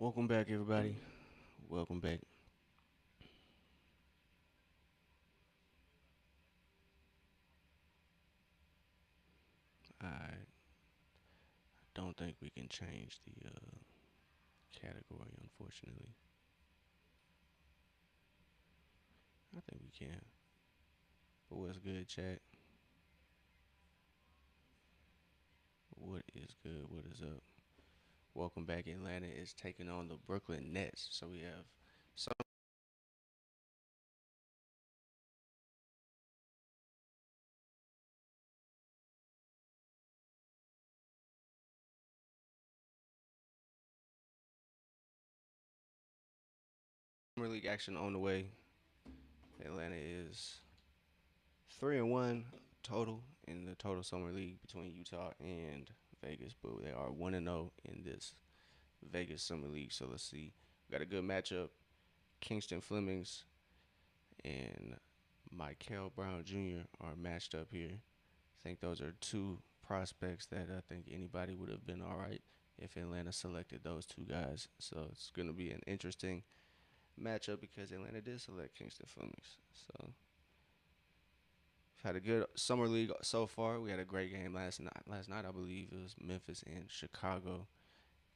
Welcome back, everybody. Welcome back. I don't think we can change the category, unfortunately. I think we can. But what's good, chat? What is good? What is up? Welcome back. Atlanta is taking on the Brooklyn Nets. So we have Summer League action on the way. Atlanta is 3-1 total in the total summer league between Utah and Vegas, but they are 1-0 in this Vegas summer league. So let's see. We got a good matchup. Kingston Flemings and Michael Brown Jr. are matched up here. I think those are two prospects that I think anybody would have been all right if Atlanta selected those two guys. So it's going to be an interesting matchup because Atlanta did select Kingston Flemings. So we've had a good summer league so far. We had a great game last night. Last night, I believe it was Memphis and Chicago.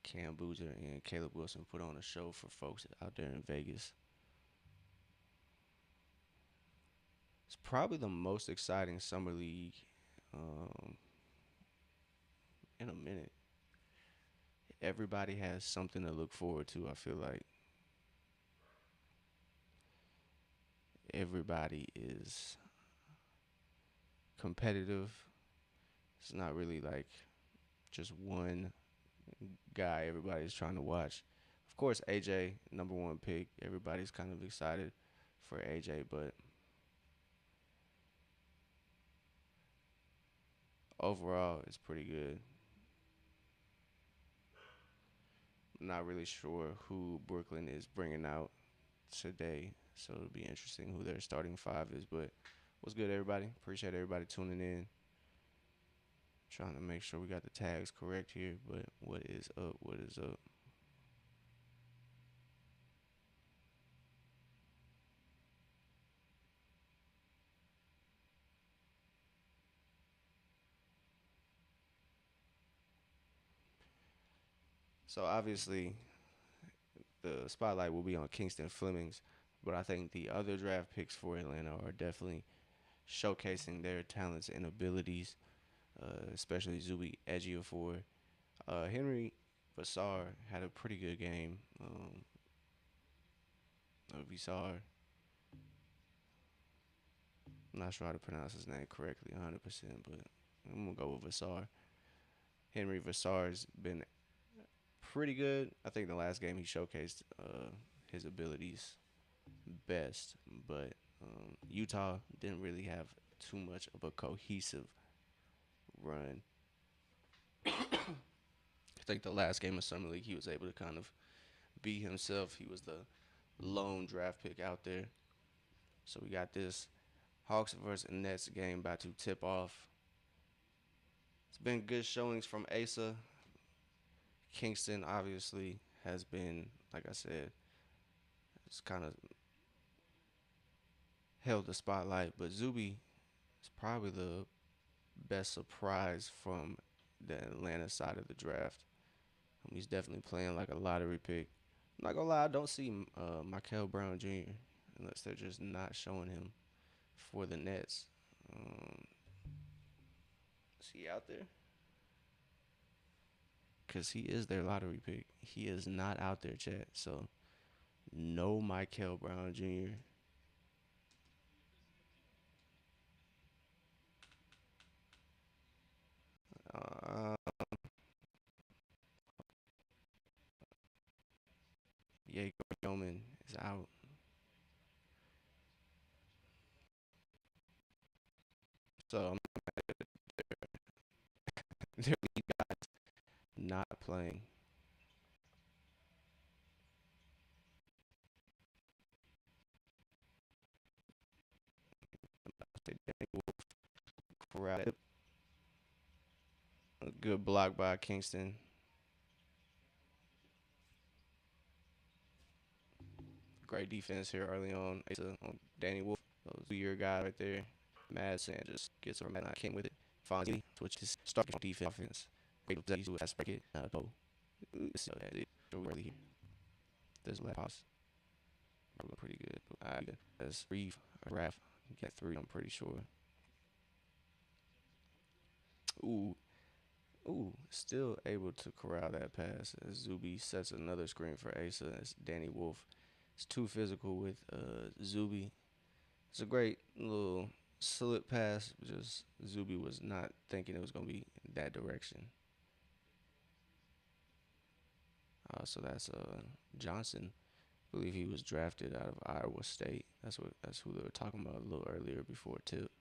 Cam Boozer and Caleb Wilson put on a show for folks out there in Vegas. It's probably the most exciting summer league um, in a minute. Everybody has something to look forward to. I feel like everybody is competitive. It's not really like just one guy everybody's trying to watch. Of course, AJ, number one pick. Everybody's kind of excited for AJ, but overall, it's pretty good. I'm not really sure who Brooklyn is bringing out today, so it'll be interesting who their starting five is. But what's good, everybody? Appreciate everybody tuning in. Trying to make sure we got the tags correct here, but what is up? What is up? So obviously, the spotlight will be on Kingston Flemings, but I think the other draft picks for Atlanta are definitely showcasing their talents and abilities, especially Zuby Ejiofor. Henry Vassar had a pretty good game. Vassar, I'm not sure how to pronounce his name correctly 100%, but I'm going to go with Vassar. Henry Vassar's been pretty good. I think the last game he showcased his abilities best, but Utah didn't really have too much of a cohesive run. I think the last game of Summer League he was able to kind of be himself. He was the lone draft pick out there. So we got this Hawks versus Nets game about to tip off. It's been good showings from Asa. Kingston obviously has been, like I said, it's kind of held the spotlight, but Zuby is probably the best surprise from the Atlanta side of the draft. He's definitely playing like a lottery pick. I'm not gonna lie, I don't see Michael Brown Jr. unless they're just not showing him for the Nets. Is he out there? Because he is their lottery pick. He is not out there, chat. So, no Michael Brown Jr. Uh, Jacob Yeoman is out. So, they're not playing. A good block by Kingston. Great defense here early on. Asa on Danny Wolf, those 2 year guy right there. Madsen just gets over Madden. I came with it. Fonzie, which is starting defense offense. Great with that aspect. Go. So that it really here. There's last pass. Look pretty good. Alright, that's Reeve, Raph. Get 3. I'm pretty sure. Ooh, still able to corral that pass as Zuby sets another screen for Asa. It's Danny Wolf. It's too physical with Zuby. It's a great little slip pass. Just Zuby was not thinking it was gonna be in that direction. So that's Johnson. I believe he was drafted out of Iowa State. That's who they were talking about a little earlier before tip.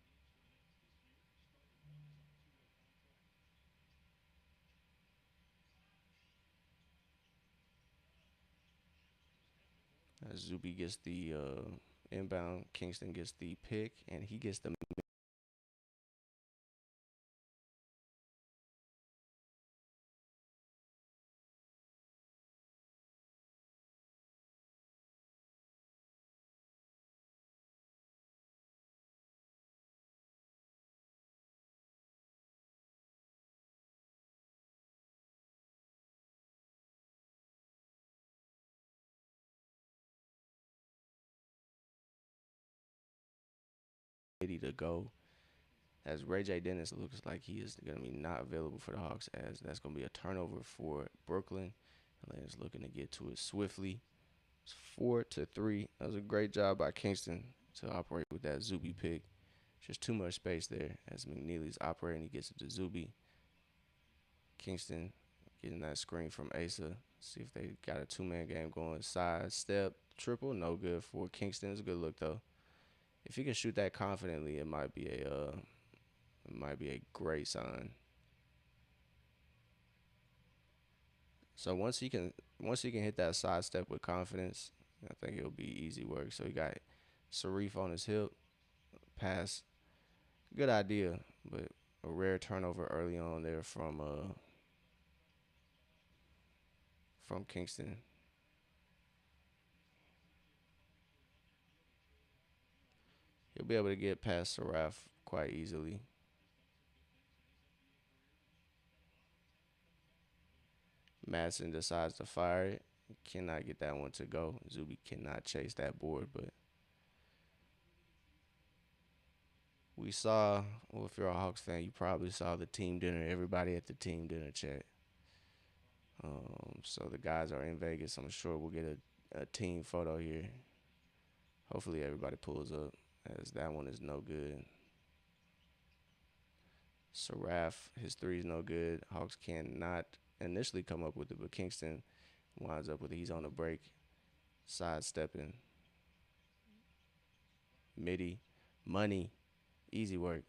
Zuby gets the inbound. Kingston gets the pick, and he gets the to go. As Ray J. Dennis looks like he is going to be not available for the Hawks, as that's going to be a turnover for Brooklyn. Atlanta's looking to get to it swiftly. It's 4-3. That was a great job by Kingston to operate with that Zuby pick. Just too much space there as McNeely's operating. He gets it to Zuby. Kingston getting that screen from Asa. See if they got a 2-man game going. Side step triple, no good for Kingston. It's a good look though. If he can shoot that confidently, it might be a great sign. So once he can hit that side step with confidence, I think it'll be easy work. So he got Sarif on his hip, pass, good idea, but a rare turnover early on there from Kingston. He'll be able to get past Saraf quite easily. Madsen decides to fire it. Cannot get that one to go. Zuby cannot chase that board, but we saw, well, if you're a Hawks fan, you probably saw the team dinner, everybody at the team dinner chat. So the guys are in Vegas. I'm sure we'll get a team photo here. Hopefully everybody pulls up, as that one is no good. Saraf, his three is no good. Hawks cannot initially come up with it, but Kingston winds up with it. He's on the break, sidestepping, midi, money, easy work.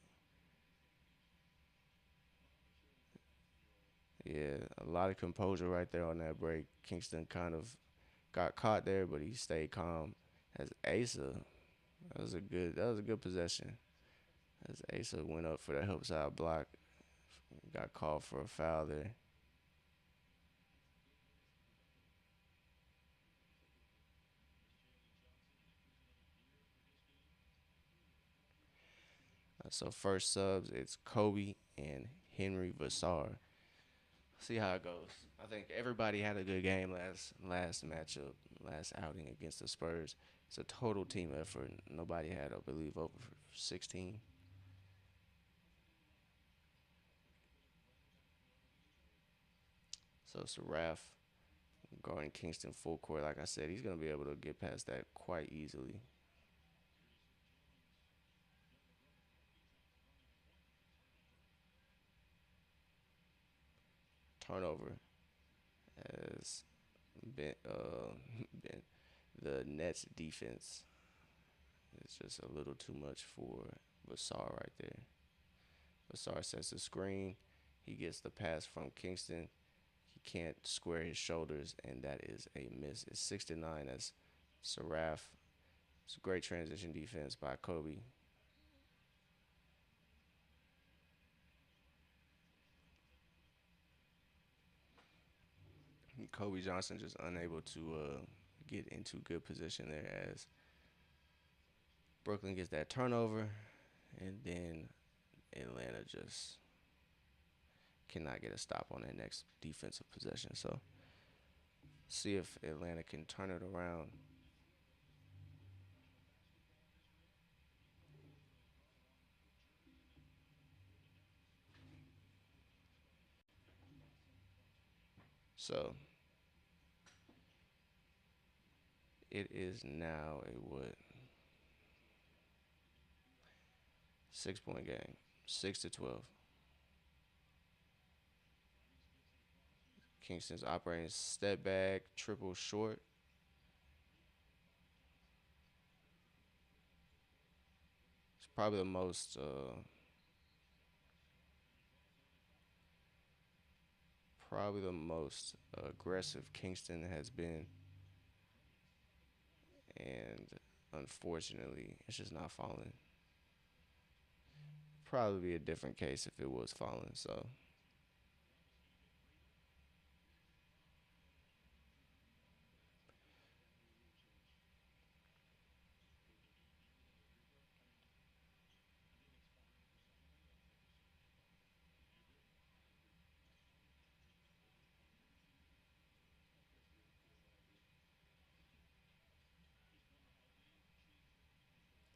Yeah, a lot of composure right there on that break. Kingston kind of got caught there, but he stayed calm. As Asa, that was a good possession. As Asa went up for the help side block, got called for a foul there. So first subs, it's Kobe and Henry Vassar. See how it goes. I think everybody had a good game last matchup, last outing against the Spurs. It's a total team effort. Nobody had, I believe, over 16. So it's a Raph guarding Kingston full court. Like I said, he's gonna be able to get past that quite easily. Turnover as Ben, ben, the Nets defense is just a little too much for Vassar right there. Vassar sets the screen. He gets the pass from Kingston. He can't square his shoulders, and that is a miss. It's 6-9 as Saraf. It's a great transition defense by Kobe. Kobe Johnson just unable to get into good position there as Brooklyn gets that turnover, and then Atlanta just cannot get a stop on that next defensive possession. So see if Atlanta can turn it around. So it is now a what 6 point game, 6-12. Kingston's operating step back, triple short. It's probably the most aggressive Kingston has been, and unfortunately, it's just not falling. Probably be a different case if it was falling. So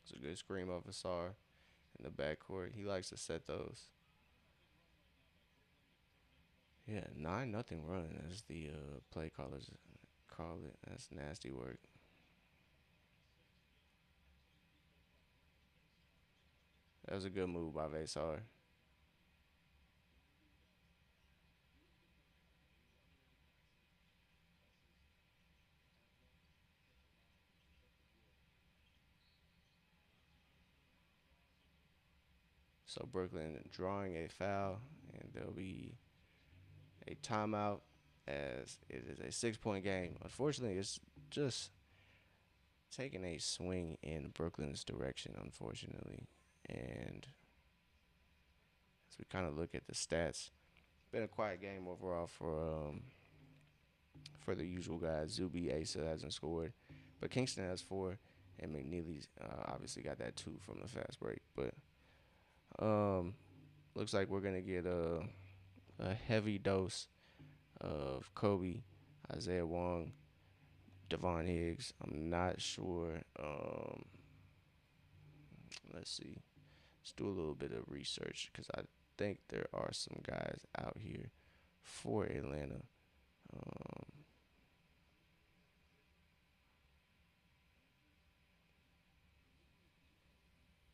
it's a good screen off Asar in the backcourt. He likes to set those. Yeah, 9-0 run as the play callers call it. That's nasty work. That was a good move by Vasar. So Brooklyn drawing a foul, and there'll be a timeout as it is a 6 point game. Unfortunately, it's just taking a swing in Brooklyn's direction, unfortunately. And as we kind of look at the stats, been a quiet game overall for the usual guys. Zuby Asa hasn't scored, but Kingston has four, and McNeely's obviously got that two from the fast break. But um, looks like we're gonna get a heavy dose of Kobe, Isaiah Wong, Devon Higgs. I'm not sure. Let's see. Let's do a little bit of research because I think there are some guys out here for Atlanta. Um,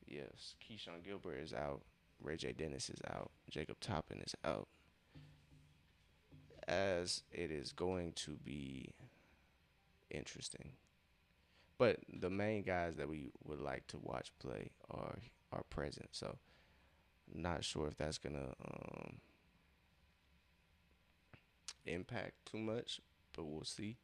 yes, Keyshawn Gilbert is out. Ray J. Dennis is out. Jacob Toppin is out. As it is going to be interesting. But the main guys that we would like to watch play are present. So not sure if that's gonna impact too much, but we'll see.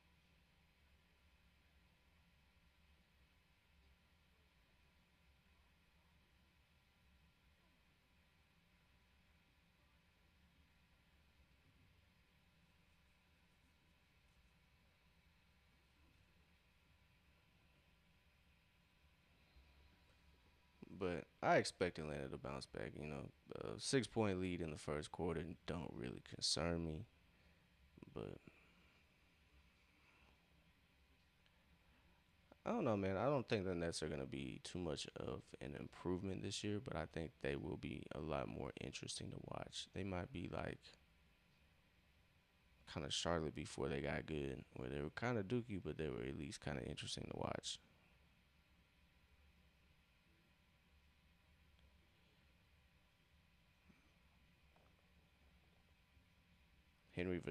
But I expect Atlanta to bounce back. A 6 point lead in the first quarter don't really concern me. But I don't know, man. I don't think the Nets are gonna be too much of an improvement this year, but I think they will be a lot more interesting to watch. They might be like kind of Charlotte before they got good, where they were kind of dookie, but they were at least kind of interesting to watch. Henry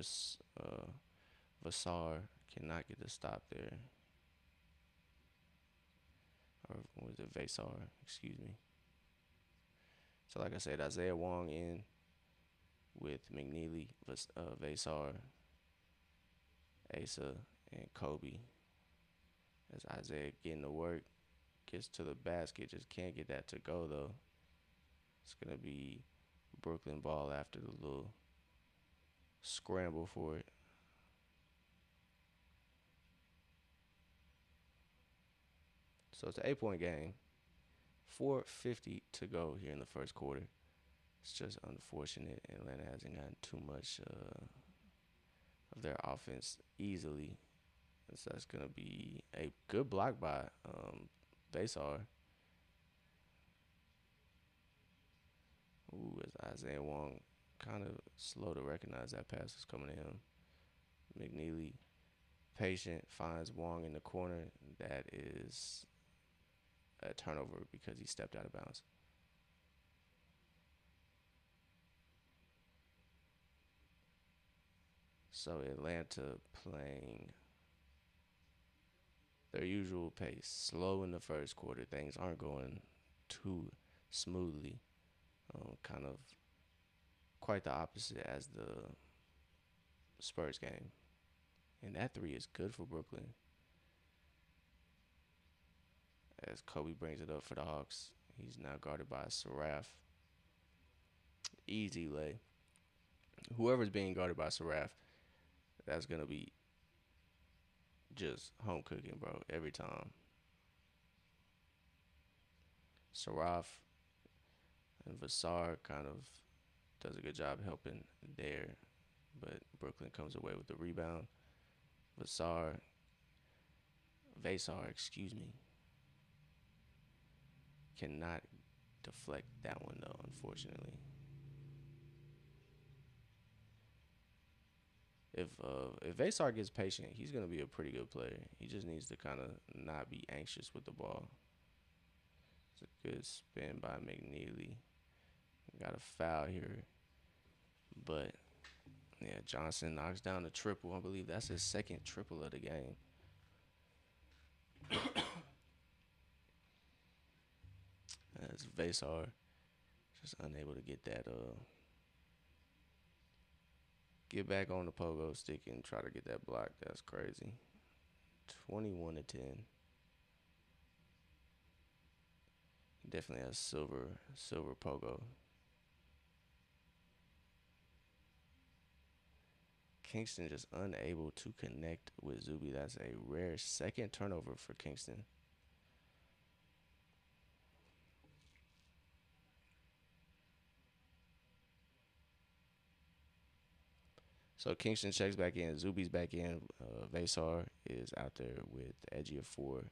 Vassar cannot get the stop there, or was it Vasar? Excuse me. So like I said, Isaiah Wong in with McNeely, Vasar, Asa, and Kobe. As Isaiah getting to work, gets to the basket, just can't get that to go though. It's gonna be Brooklyn ball after the little scramble for it. So it's an 8 point game. 4:50 to go here in the first quarter. It's just unfortunate Atlanta hasn't gotten too much of their offense easily. So that's gonna be a good block by Basar. Ooh, as Isaiah Wong kind of slow to recognize that pass was coming to him. McNeely, patient, finds Wong in the corner. That is a turnover because he stepped out of bounds. So Atlanta playing their usual pace, slow in the first quarter. Things aren't going too smoothly. Kind of quite the opposite as the Spurs game. And that three is good for Brooklyn. As Kobe brings it up for the Hawks, he's now guarded by Saraf. Easy lay. Whoever's being guarded by Saraf, that's gonna be just home cooking, bro. Every time. Saraf and Vassar kind of does a good job helping there, but Brooklyn comes away with the rebound. Vasar, excuse me, cannot deflect that one though, unfortunately. If Vasar gets patient, he's gonna be a pretty good player. He just needs to kind of not be anxious with the ball. It's a good spin by McNeely. Got a foul here, but yeah, Johnson knocks down the triple. I believe that's his second triple of the game. As Vasar just unable to get that get back on the pogo stick and try to get that block. That's crazy. 21-10. He definitely has silver pogo. Kingston just unable to connect with Zuby. That's a rare second turnover for Kingston. So Kingston checks back in. Zuby's back in. Vasar is out there with the edgy of four.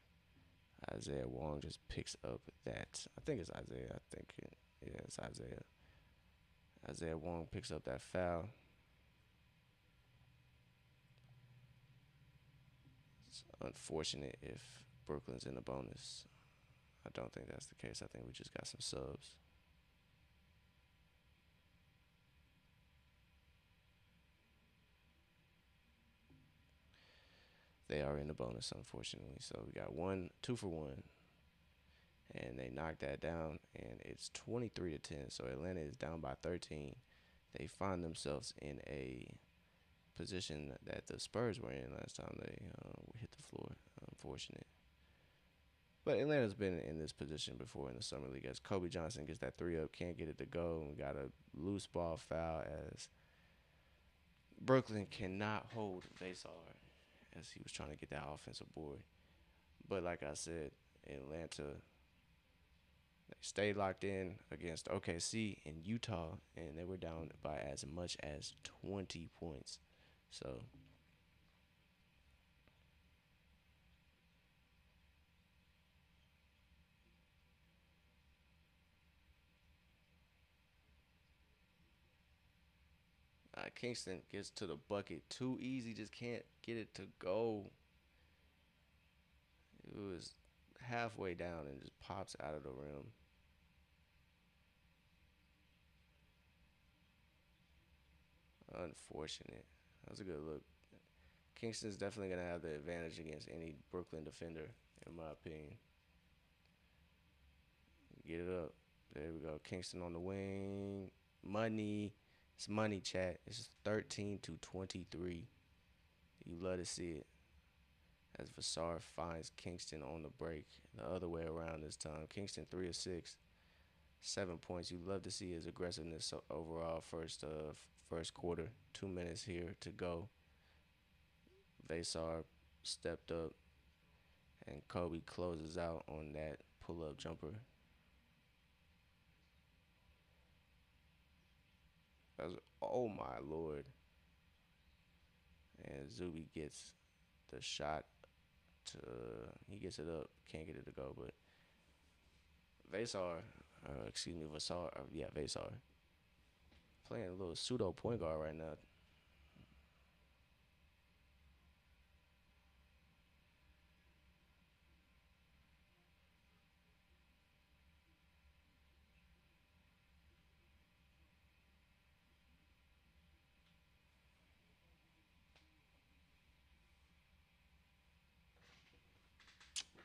Isaiah Wong just picks up that. I think it's Isaiah. Yeah, it's Isaiah. Isaiah Wong picks up that foul. It's unfortunate if Brooklyn's in the bonus. I don't think that's the case. I think we just got some subs. They are in the bonus, unfortunately. So we got 2 for 1, and they knocked that down, and it's 23-10. So Atlanta is down by 13. They find themselves in a position that the Spurs were in last time they hit the floor. Unfortunate. But Atlanta's been in this position before in the summer league. As Kobe Johnson gets that three up, can't get it to go, and we got a loose ball foul as Brooklyn cannot hold Vasar as he was trying to get that offensive board. But like I said, Atlanta, they stayed locked in against OKC and Utah, and they were down by as much as 20 points. So Kingston gets to the bucket too easy, just can't get it to go. It was halfway down and just pops out of the rim. Unfortunate. That was a good look. Kingston's definitely going to have the advantage against any Brooklyn defender, in my opinion. Get it up. There we go. Kingston on the wing. Money. It's money, chat. It's 13-23. You love to see it. As Vassar finds Kingston on the break. The other way around this time. Kingston 3 of 6. 7 points. You love to see his aggressiveness overall first quarter. 2 minutes here to go. Vasar stepped up And Kobe closes out on that pull up jumper. That's, oh my lord. And Zuby gets the shot to, he gets it up, can't get it to go, but Vasar, excuse me, Vasar, yeah, Vasar, playing a little pseudo point guard right now.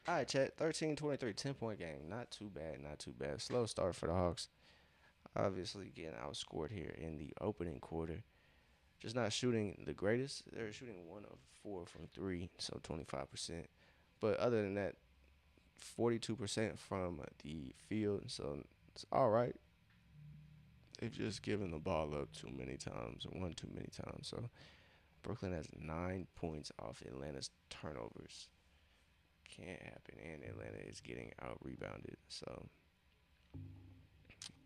All right, chat. 13-23, 10-point game. Not too bad, not too bad. Slow start for the Hawks. Obviously getting outscored here in the opening quarter. Just not shooting the greatest. They're shooting 1 of 4 from three, so 25%. But other than that, 42% from the field, so it's all right. They've just given the ball up too many times, one too many times. So Brooklyn has 9 points off Atlanta's turnovers. Can't happen, and Atlanta is getting out rebounded. So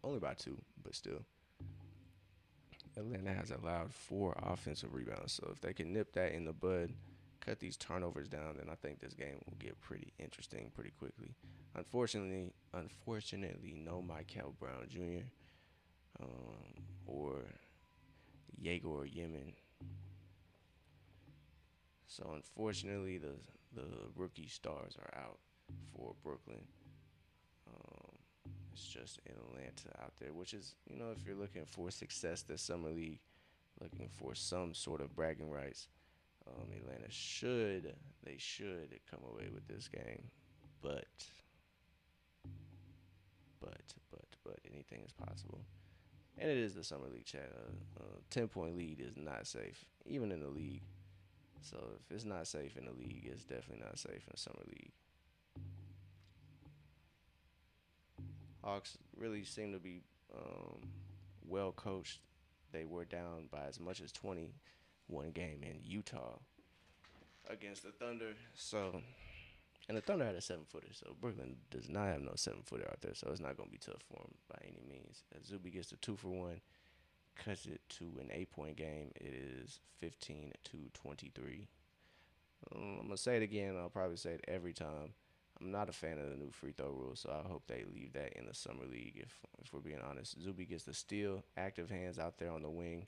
only by two, but still. Atlanta has allowed 4 offensive rebounds. So if they can nip that in the bud, cut these turnovers down, then I think this game will get pretty interesting pretty quickly. Unfortunately, no Michael Brown Jr. Or Yegor Yemen. So unfortunately, the rookie stars are out for Brooklyn. Um, it's just Atlanta out there, which is, if you're looking for success this summer league, looking for some sort of bragging rights, Atlanta should come away with this game, but but anything is possible, and it is the summer league chat. 10-point lead is not safe, even in the league. So if it's not safe in the league, it's definitely not safe in the summer league. Hawks really seem to be well coached. They were down by as much as 20 one game in Utah against the Thunder. So, and the Thunder had a 7-footer. So Brooklyn does not have no 7-footer out there. So it's not going to be tough for him by any means. As Zuby gets the 2-for-1, cuts it to an 8-point game. It is 15-23. I'm gonna say it again. I'll probably say it every time. I'm not a fan of the new free throw rule, so I hope they leave that in the summer league. If we're being honest, Zuby gets the steal, active hands out there on the wing,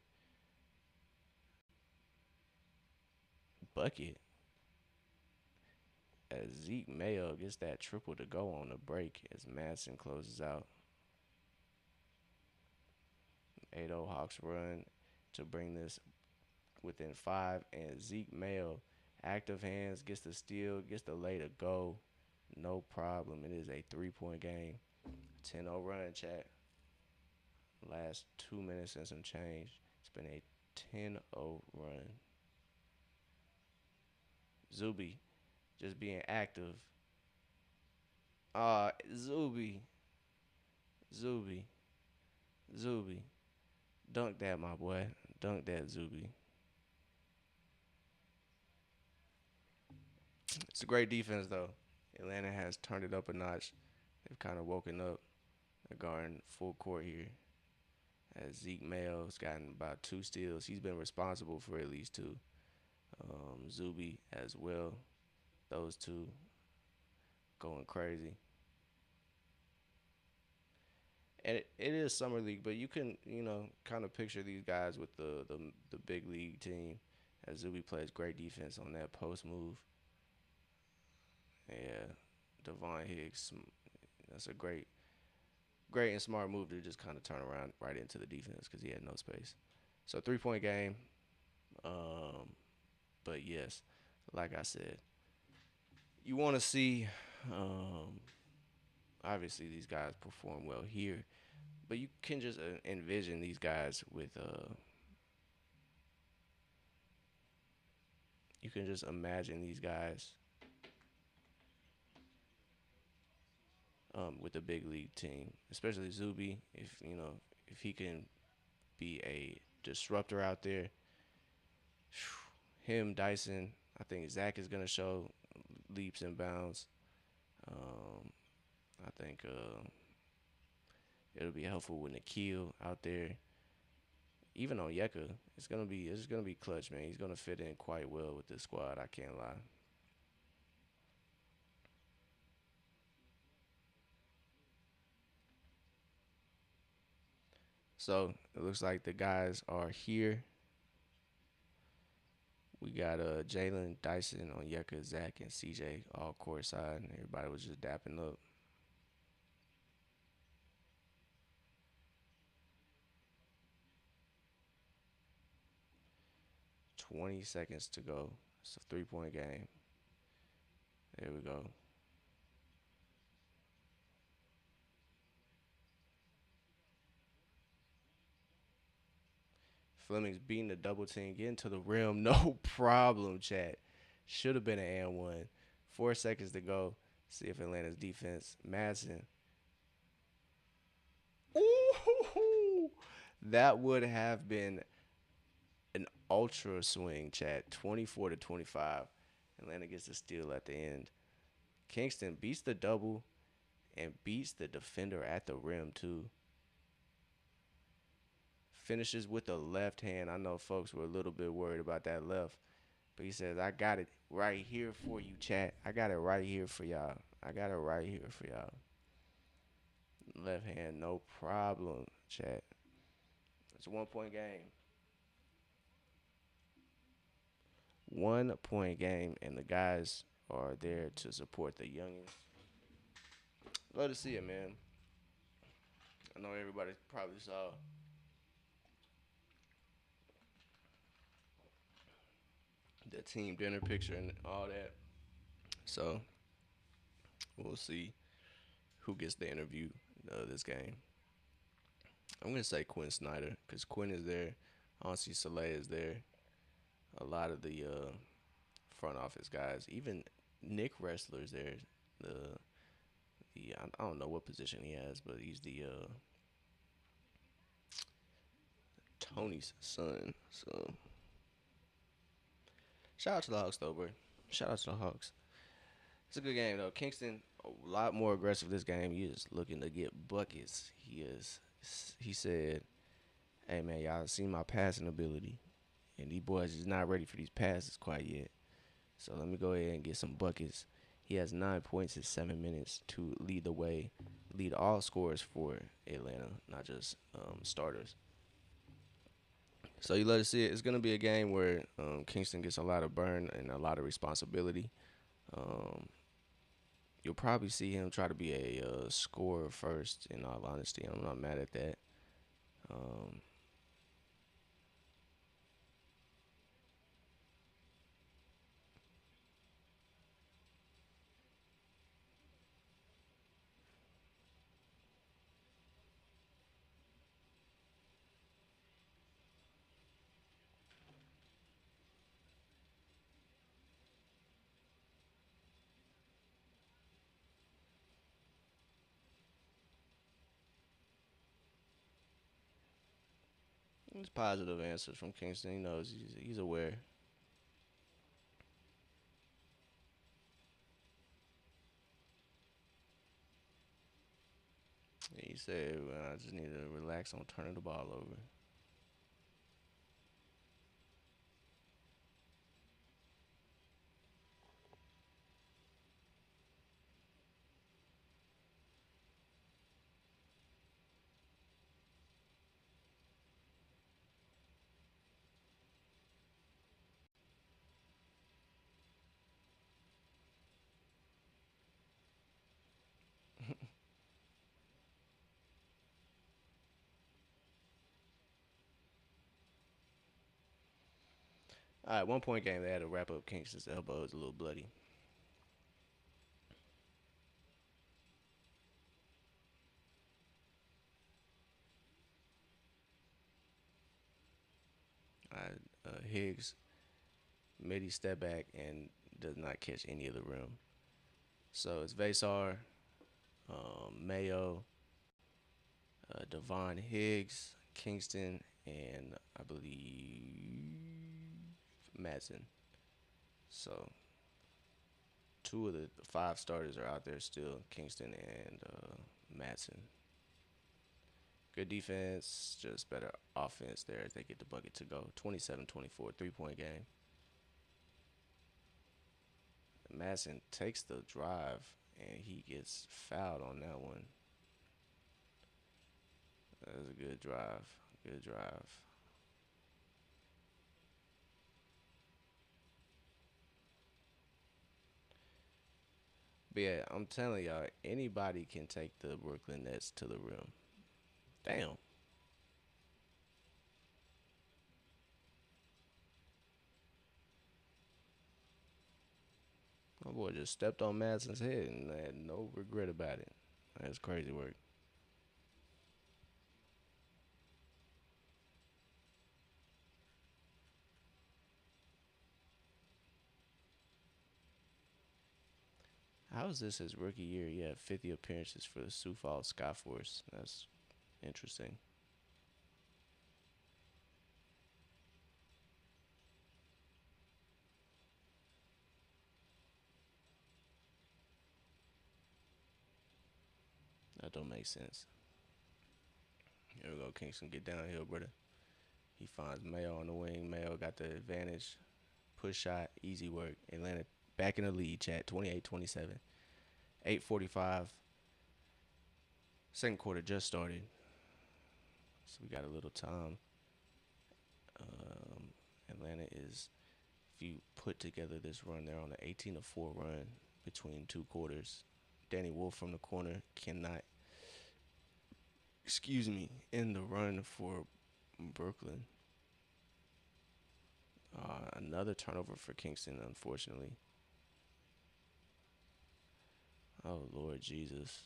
bucket. As Zeke Mayo gets that triple to go on the break as Madsen closes out. 8-0 Hawks run to bring this within 5, and Zeke Mayo, active hands, gets the steal, gets the lay to go. No problem. It is a 3-point game. 10-0 run, chat. Last 2 minutes and some change. It's been a 10-0 run. Zuby just being active. Zuby. Zuby. Zuby. Dunk that, my boy. Dunk that, Zuby. It's a great defense, though. Atlanta has turned it up a notch. They've kind of woken up. They're guarding full court here. As Zeke Mayo's gotten about 2 steals. He's been responsible for at least 2. Zuby as well. Those two going crazy. And it is summer league, but you can kind of picture these guys with the big league team. As Zuby plays great defense on that post move. Yeah, Devon Hicks. That's a great and smart move to just kind of turn around right into the defense because he had no space. So 3-point game. But yes, like I said, you want to see. Obviously, these guys perform well here, but you can just envision these guys with. You can just imagine these guys with a big league team, especially Zuby. If he can be a disruptor out there, him, Dyson. I think Zach is gonna show leaps and bounds. Um, I think it'll be helpful with Nikhil out there. Even on Yeka, it's gonna be clutch, man. He's gonna fit in quite well with this squad. I can't lie. So it looks like the guys are here. We got Jalen, Dyson on Yucca, Zach, and CJ all courtside. And everybody was just dapping up. 20 seconds to go. It's a 3 point game. There we go. Fleming's beating the double team, getting to the rim. No problem, chat. Should have been an and one. 4 seconds to go. See if Atlanta's defense. Madsen. Ooh, that would have been an ultra swing, chat. 24-25. Atlanta gets a steal at the end. Kingston beats the double and beats the defender at the rim too. Finishes with the left hand. I know folks were a little bit worried about that left, but he says, I got it right here for you, chat. I got it right here for y'all. I got it right here for y'all. Left hand, no problem, chat. It's a 1 point game. 1 point game, and the guys are there to support the youngins. Love to see it, man. I know everybody probably saw the team dinner picture and all that. So we'll see who gets the interview this game. I'm gonna say Quinn Snyder because Quinn is there. Ansi Soleil is there. A lot of the front office guys, even Nick Wrestler is there. I don't know what position he has, but he's the Tony's son. So shout out to the Hawks though, bro. Shout out to the Hawks. It's a good game though. Kingston a lot more aggressive this game. He is looking to get buckets. He is. He said, "Hey man, y'all see my passing ability, and these boys is not ready for these passes quite yet. So let me go ahead and get some buckets." He has 9 points in 7 minutes to lead the way, lead all scorers for Atlanta, not just starters. So you love to see it. It's gonna be a game where Kingston gets a lot of burn and a lot of responsibility. Um, you'll probably see him try to be a scorer first. In all honesty, I'm not mad at that. Um, it's positive answers from Kingston. He knows he's aware. He said, well, "I just need to relax on turning the ball over." All right, 1 point game. They had to wrap up. Kingston's elbow is a little bloody. All right, Higgs made he step back and does not catch any of the rim. So it's Vasar, Mayo, Devon Higgs, Kingston, and I believe Madsen. So Two of the five starters are out there still, Kingston and Matson. Good defense, just better offense there as they get the bucket to go. 27-24, 3-point game. Madsen takes the drive and he gets fouled on that one. That was a good drive. Good drive. But yeah, I'm telling y'all, anybody can take the Brooklyn Nets to the rim. Damn. My boy just stepped on Madsen's head and had no regret about it. That's crazy work. How is this his rookie year? He had 50 appearances for the Sioux Falls Skyforce. That's interesting. That don't make sense. Here we go, Kingston. Get downhill, brother. He finds Mayo on the wing. Mayo got the advantage. Push shot, easy work. Atlanta back in the lead, chat. 28-27. 8:45. Second quarter just started. So we got a little time. Atlanta is, if you put together this run, they're on an 18-4 run between two quarters. Danny Wolf from the corner cannot, end the run for Brooklyn. Another turnover for Kingston, unfortunately. Oh, Lord Jesus.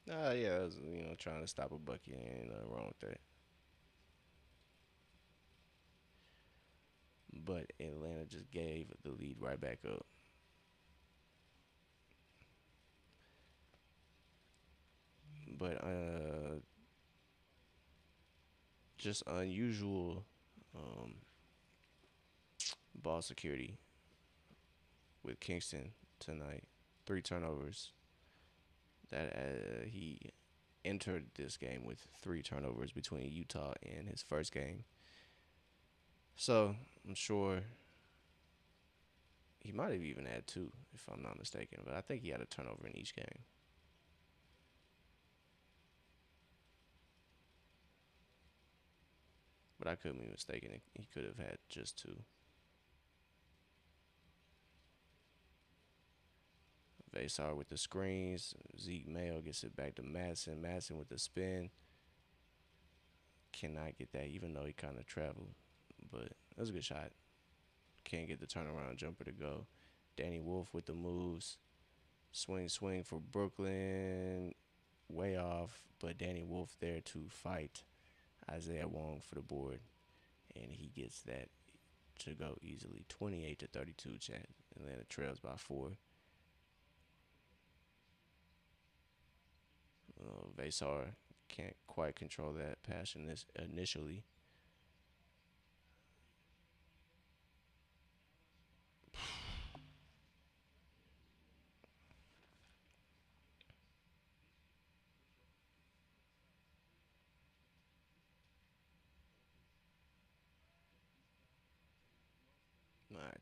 Yeah, I was, trying to stop a bucket. Ain't nothing wrong with that. But Atlanta just gave the lead right back up. But just unusual um, ball security with Kingston tonight. Three turnovers. That he entered this game with three turnovers between Utah and his first game. So I'm sure he might have even had two, if I'm not mistaken. But I think he had a turnover in each game. But I could be mistaken. He could have had just two. Vasar with the screens. Zeke Mayo gets it back to Madsen. Madsen with the spin. Cannot get that, even though he kind of traveled. But that was a good shot. Can't get the turnaround jumper to go. Danny Wolf with the moves. Swing, swing for Brooklyn. Way off, but Danny Wolf there to fight Isaiah Wong for the board. And he gets that to go easily. 28-32, chat. Atlanta trails by four. Vasar can't quite control that passion this initially.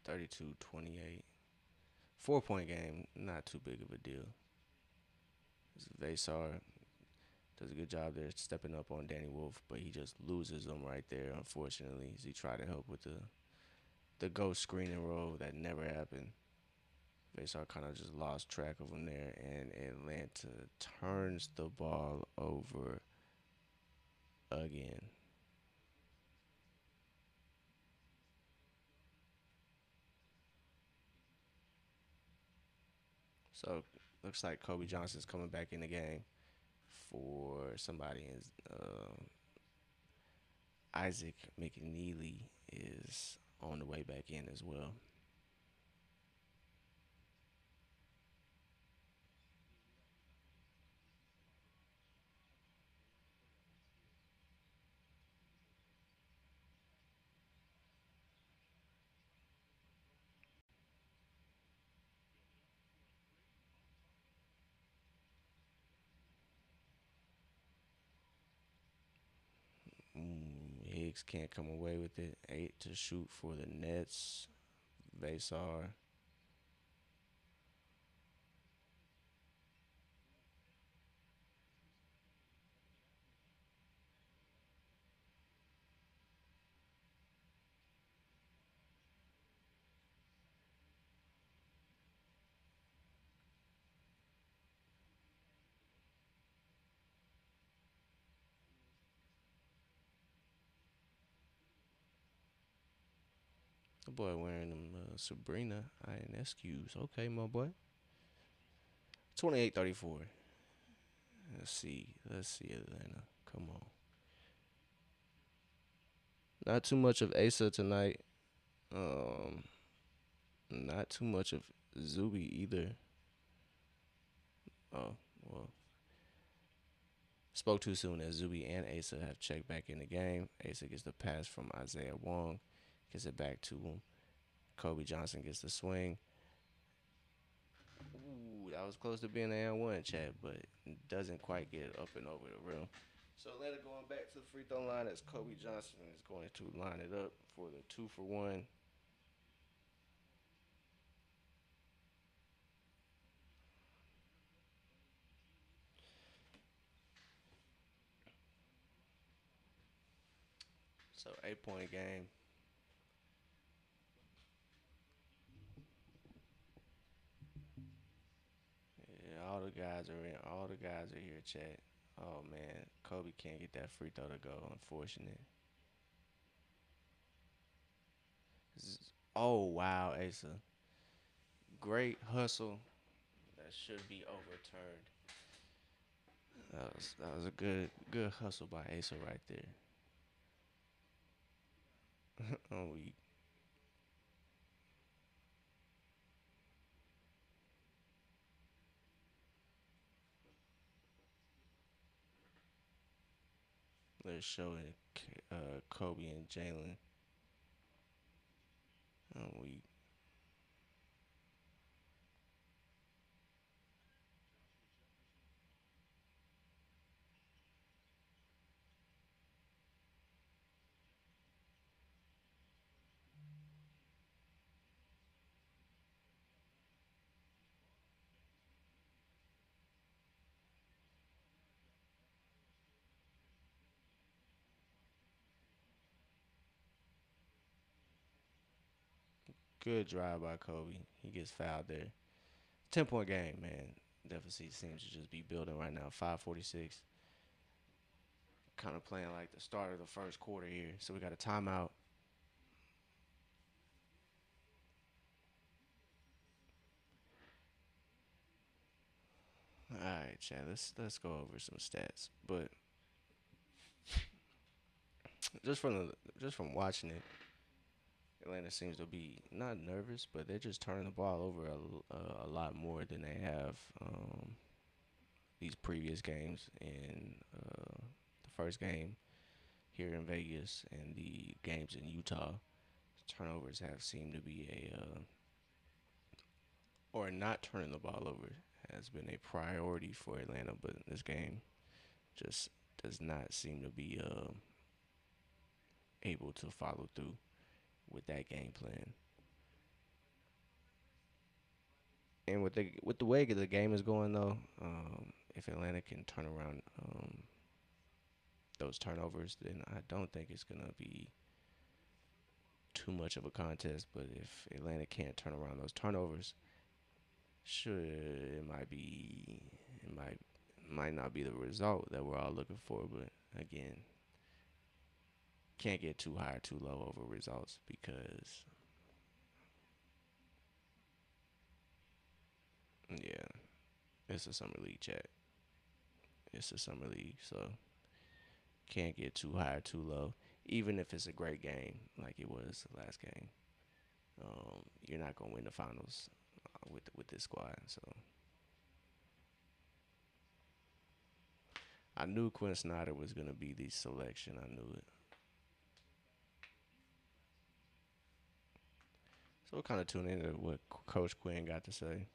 32-28. 4-point game, not too big of a deal. Vasar does a good job there stepping up on Danny Wolf, but he just loses them right there, unfortunately, as he tried to help with the ghost screen and roll that never happened. Vasar kind of just lost track of him there, and Atlanta turns the ball over again. So looks like Kobe Johnson's coming back in the game for somebody. Isaac McNeely is on the way back in as well. Higgs can't come away with it. 8 to shoot for the Nets. Vasar. The boy wearing them Sabrina INSQs. Okay, my boy. 28-34. Let's see. Let's see, Atlanta. Come on. Not too much of Asa tonight. Um, Not too much of Zuby either. Oh, well. Spoke too soon as Zuby and Asa have checked back in the game. Asa gets the pass from Isaiah Wong. Gets it back to him. Kobe Johnson gets the swing. Ooh, that was close to being an and one chat, but doesn't quite get up and over the rim. So Atlanta going back to the free throw line as Kobe Johnson is going to line it up for the 2-for-1. So 8 point game. Yeah, all the guys are in. All the guys are here, chat. Oh man, Kobe can't get that free throw to go. Unfortunate. Oh wow, Asa, great hustle. That should be overturned. That was a good hustle by Asa right there. Oh, they're showing Kobe and Jalen. We good drive by Kobe. He gets fouled there. 10 point game, man. Deficit seems to just be building right now. 5:46. Kind of playing like the start of the first quarter here. So we got a timeout. All right, Chad. Let's go over some stats. But just from the just from watching it, Atlanta seems to be not nervous, but they're just turning the ball over a lot more than they have these previous games. In the first game here in Vegas and the games in Utah, turnovers have seemed to be or not turning the ball over has been a priority for Atlanta, but this game just does not seem to be able to follow through with that game plan. And with the way the game is going though, if Atlanta can turn around those turnovers, then I don't think it's gonna be too much of a contest. But if Atlanta can't turn around those turnovers, sure, it might not be the result that we're all looking for. But again, can't get too high or too low over results because yeah, it's a summer league chat. It's a summer league, so can't get too high or too low. even if it's a great game like it was the last game, you're not gonna win the finals with this squad. So I knew Quinn Snyder was gonna be the selection. I knew it. So we'll kind of tune into what Coach Quinn got to say.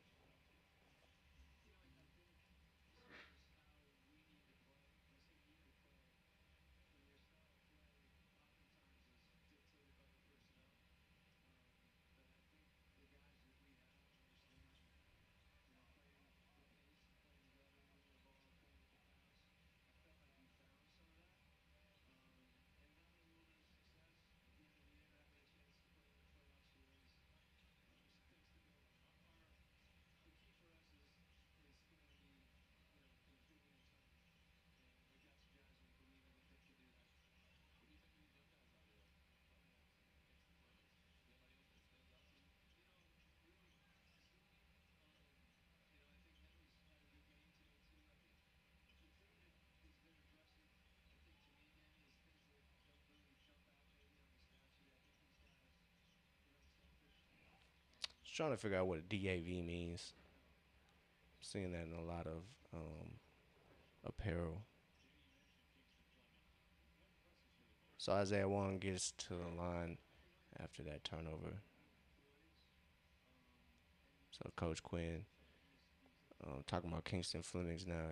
Just trying to figure out what DAV means. I'm seeing that in a lot of apparel. So Isaiah Wong gets to the line after that turnover. So Coach Quinn talking about Kingston Flemings now,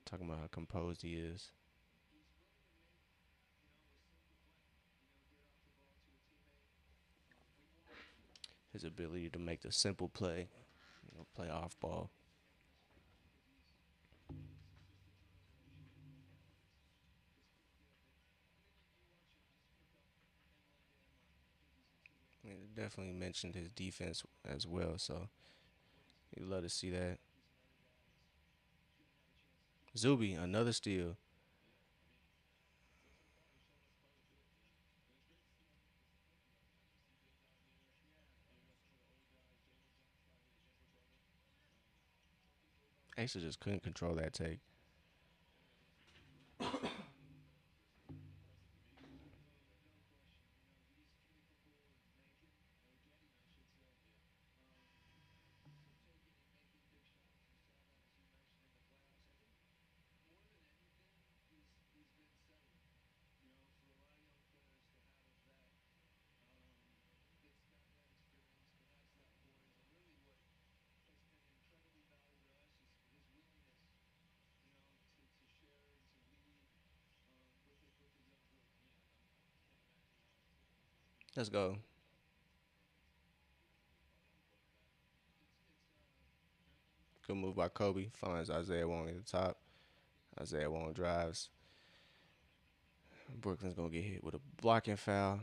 talking about how composed he is, his ability to make the simple play, play off ball. I mean, definitely mentioned his defense as well, so you'd love to see that. Zuby, another steal. Asa just couldn't control that take. Let's go. Good move by Kobe. Finds Isaiah Wong at the top. Isaiah Wong drives. Brooklyn's gonna get hit with a blocking foul.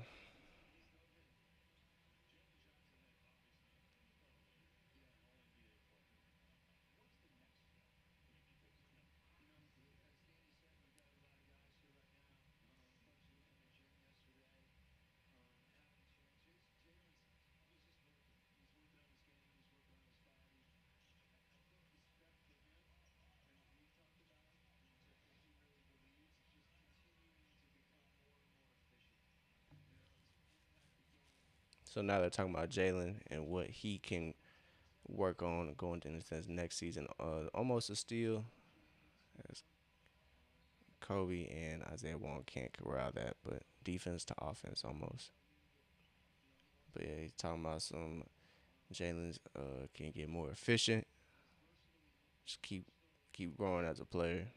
So now they're talking about Jalen and what he can work on going into this next season. Almost a steal as Kobe and Isaiah Wong can't corral that, but defense to offense almost. But yeah, he's talking about some Jalen's can get more efficient. Just keep growing as a player.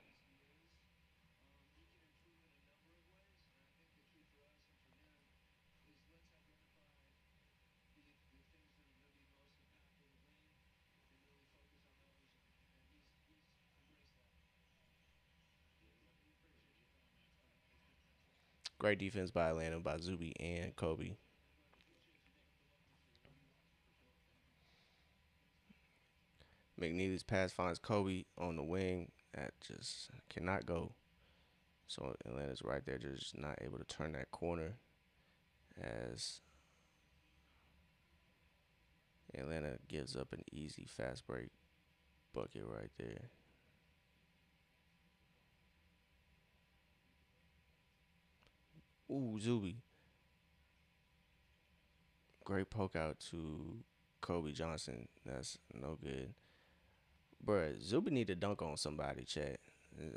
Great defense by Atlanta by Zuby and Kobe. McNeely's pass finds Kobe on the wing. That just cannot go. So Atlanta's right there, just not able to turn that corner as Atlanta gives up an easy fast break bucket right there. Ooh, Zuby. Great poke out to Kobe Johnson. That's no good. Bruh, Zuby need to dunk on somebody, chat.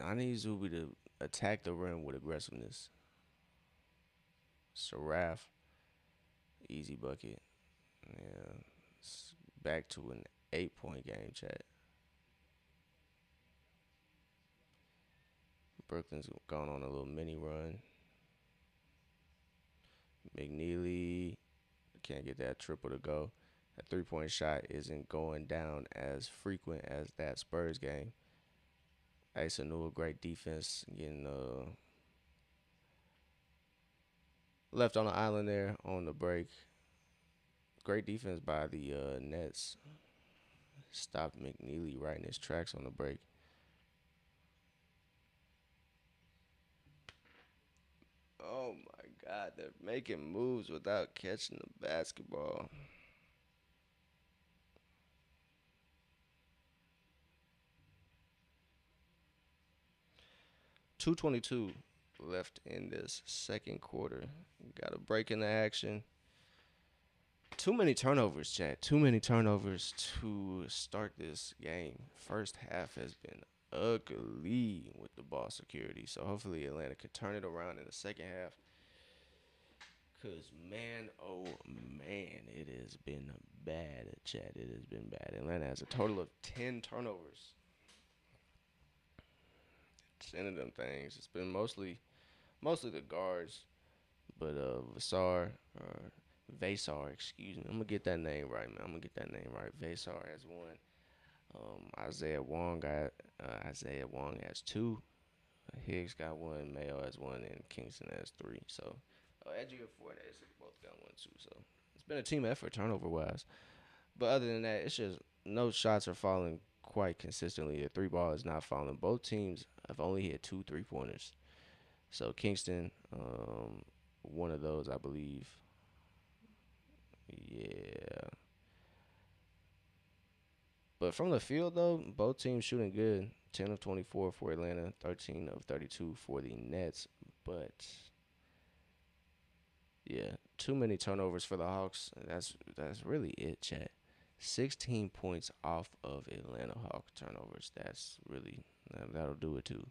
I need Zuby to attack the rim with aggressiveness. Saraf, easy bucket. Yeah. Back to an 8 point game, chat. Brooklyn's gone on a little mini run. McNeely can't get that triple to go. That 3 point shot isn't going down as frequent as that Spurs game. Asanua, great defense, getting left on the island there on the break. Great defense by the Nets. Stopped McNeely right in his tracks on the break. Oh my God, they're making moves without catching the basketball. 2:22 left in this second quarter. Got a break in the action. Too many turnovers, Chad. Too many turnovers to start this game. First half has been ugly with the ball security. So hopefully Atlanta can turn it around in the second half. Cause man, oh man, it has been bad, Chad. It has been bad. Atlanta has a total of 10 turnovers. 10 of them things. It's been mostly the guards, but Vasar, excuse me. I'm gonna get that name right, man. I'm gonna get that name right. Vasar has one. Isaiah Wong has two. Higgs got one. Mayo has one, and Kingston has three. So, Edgy and Fortes both got one too. So it's been a team effort turnover wise. But other than that, it's just no shots are falling quite consistently. The three ball is not falling. Both teams have only hit two 3 pointers. So Kingston, one of those, I believe. Yeah. But from the field, though, both teams shooting good. 10 of 24 for Atlanta, 13 of 32 for the Nets. But, yeah, too many turnovers for the Hawks. That's really it, chat. 16 points off of Atlanta Hawk turnovers. That's really, that'll do it, too.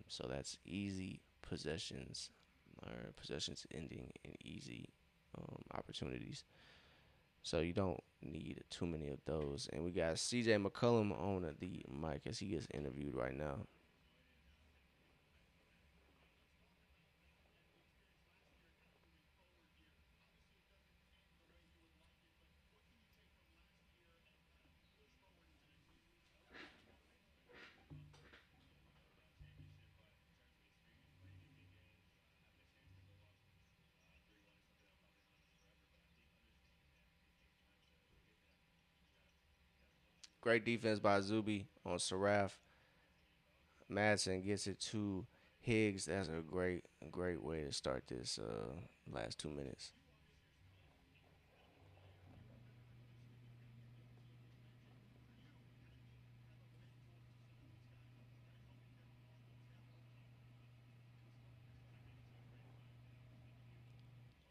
So that's easy possessions, or possessions ending in easy opportunities. So you don't need too many of those. And we got CJ McCollum on the mic as he gets interviewed right now. Great defense by Zuby on Saraf. Madsen gets it to Higgs. That's a great way to start this last 2 minutes.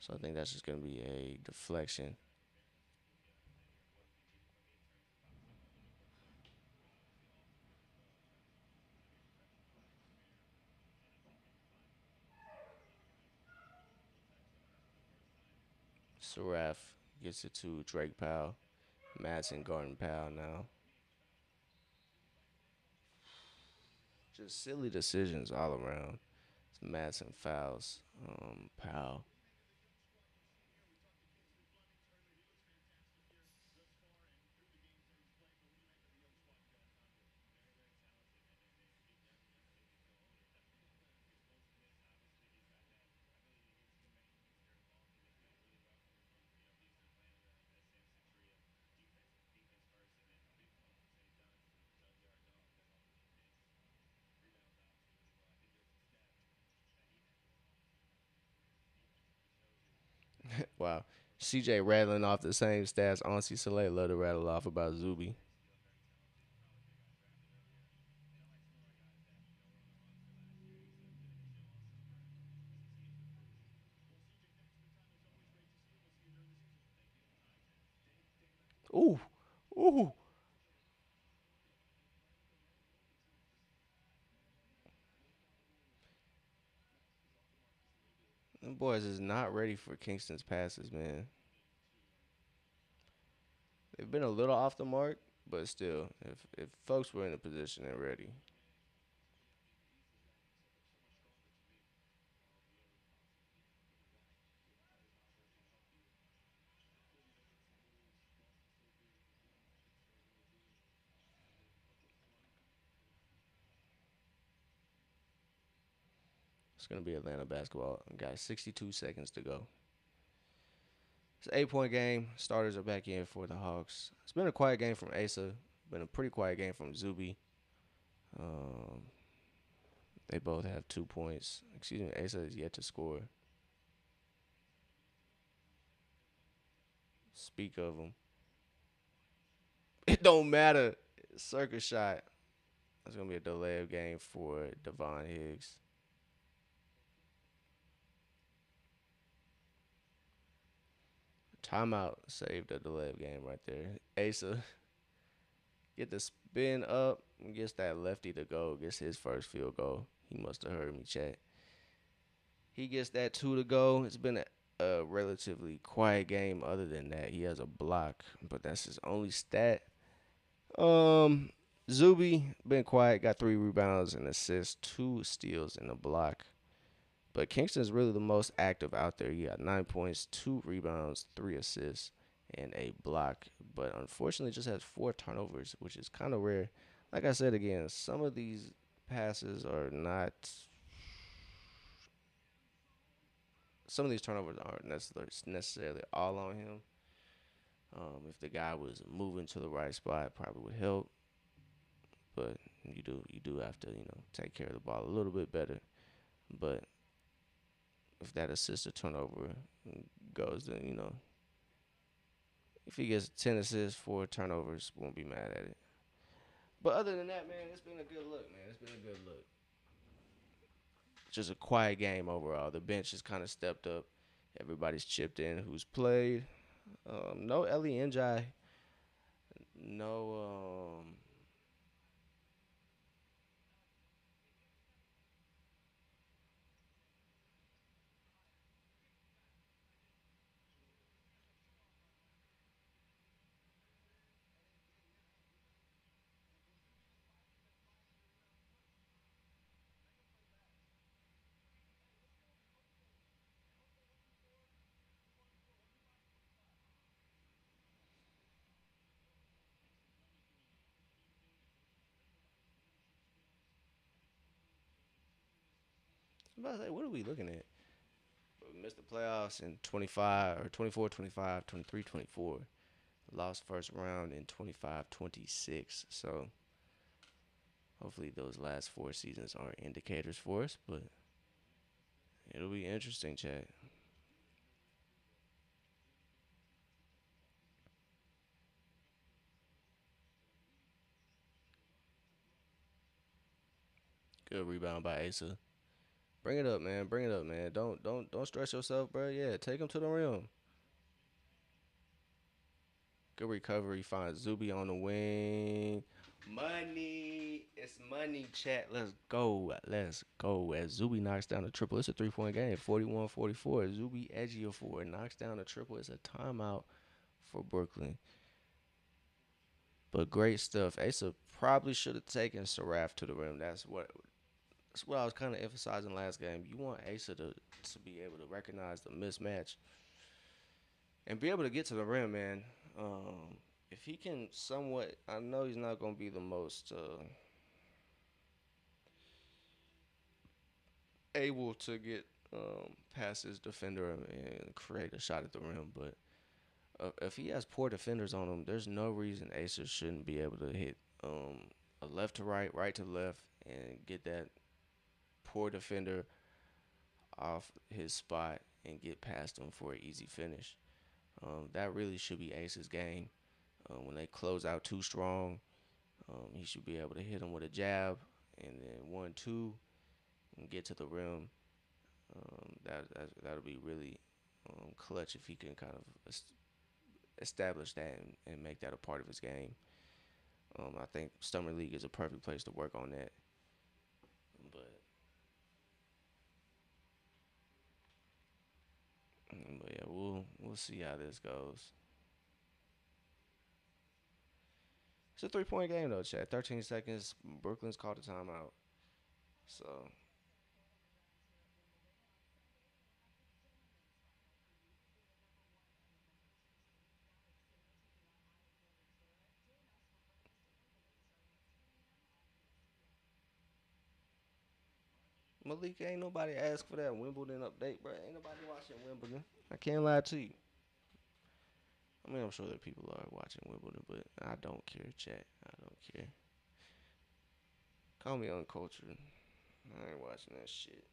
So I think that's just going to be a deflection. Saraf gets it to Drake Powell. Madsen guarding Powell now. Just silly decisions all around. Madsen fouls Powell. Wow. CJ rattling off the same stats Ansi Soleil love to rattle off about Zuby. Ooh, ooh. Them boys is not ready for Kingston's passes, man. They've been a little off the mark, but still, if folks were in a position and ready, it's gonna be Atlanta basketball. Got 62 seconds to go. It's an 8 point game. Starters are back in for the Hawks. It's been a quiet game from Asa. Been a pretty quiet game from Zuby. Um, they both have 2 points. Excuse me, Asa is yet to score. Speak of them. It don't matter. Circus shot. It's gonna be a delay of game for Devon Higgs. Timeout saved a delay of game right there. Asa get the spin up and gets that lefty to go. Gets his first field goal. He must have heard me chat. He gets that two to go. It's been a relatively quiet game. Other than that, he has a block, but that's his only stat. Um, Zuby been quiet. Got 3 rebounds and assists, 2 steals and a block. But Kingston's really the most active out there. He got 9 points, 2 rebounds, 3 assists, and a block. But unfortunately, just has 4 turnovers, which is kind of rare. Like I said again, some of these passes are not. Some of these turnovers aren't necessarily all on him. If the guy was moving to the right spot, it probably would help. But you do have to take care of the ball a little bit better. But if that assist or turnover goes, then if he gets 10 assists, 4 turnovers, won't be mad at it. But other than that, man, it's been a good look, man. It's been a good look. Just a quiet game overall. The bench has kind of stepped up. Everybody's chipped in who's played. No Ellie Njai. No. I'm about to say, what are we looking at? We missed the playoffs in 25 or 24, 25, 23, 24. Lost first round in 25, 26. So hopefully those last 4 seasons aren't indicators for us, but it'll be interesting, Chad. Good rebound by Asa. Bring it up, man. Bring it up, man. Don't stress yourself, bro. Yeah, take him to the rim. Good recovery. Finds Zuby on the wing. Money. It's money, chat. Let's go. Let's go. As Zuby knocks down a triple. It's a 3 point game. 41-44. Zuby edgy of four. Knocks down a triple. It's a timeout for Brooklyn. But great stuff. Asa probably should have taken Saraf to the rim. That's what I was kind of emphasizing last game. You want Asa to be able to recognize the mismatch and be able to get to the rim, man. If he can somewhat, I know he's not going to be the most able to get past his defender and create a shot at the rim, but if he has poor defenders on him, there's no reason Acer shouldn't be able to hit a left to right, right to left, and get that poor defender off his spot and get past him for an easy finish. That really should be Ace's game. When they close out too strong, he should be able to hit him with a jab and then 1-2 and get to the rim. That'll be really clutch if he can kind of establish that and make that a part of his game. I think Summer League is a perfect place to work on that. But, but yeah, we'll see how this goes. It's a 3 point game though, Chad. 13 seconds. Brooklyn's called a timeout. So Malik, ain't nobody asked for that Wimbledon update, bro. Ain't nobody watching Wimbledon. I can't lie to you. I mean, I'm sure that people are watching Wimbledon, but I don't care, chat. I don't care. Call me uncultured. I ain't watching that shit.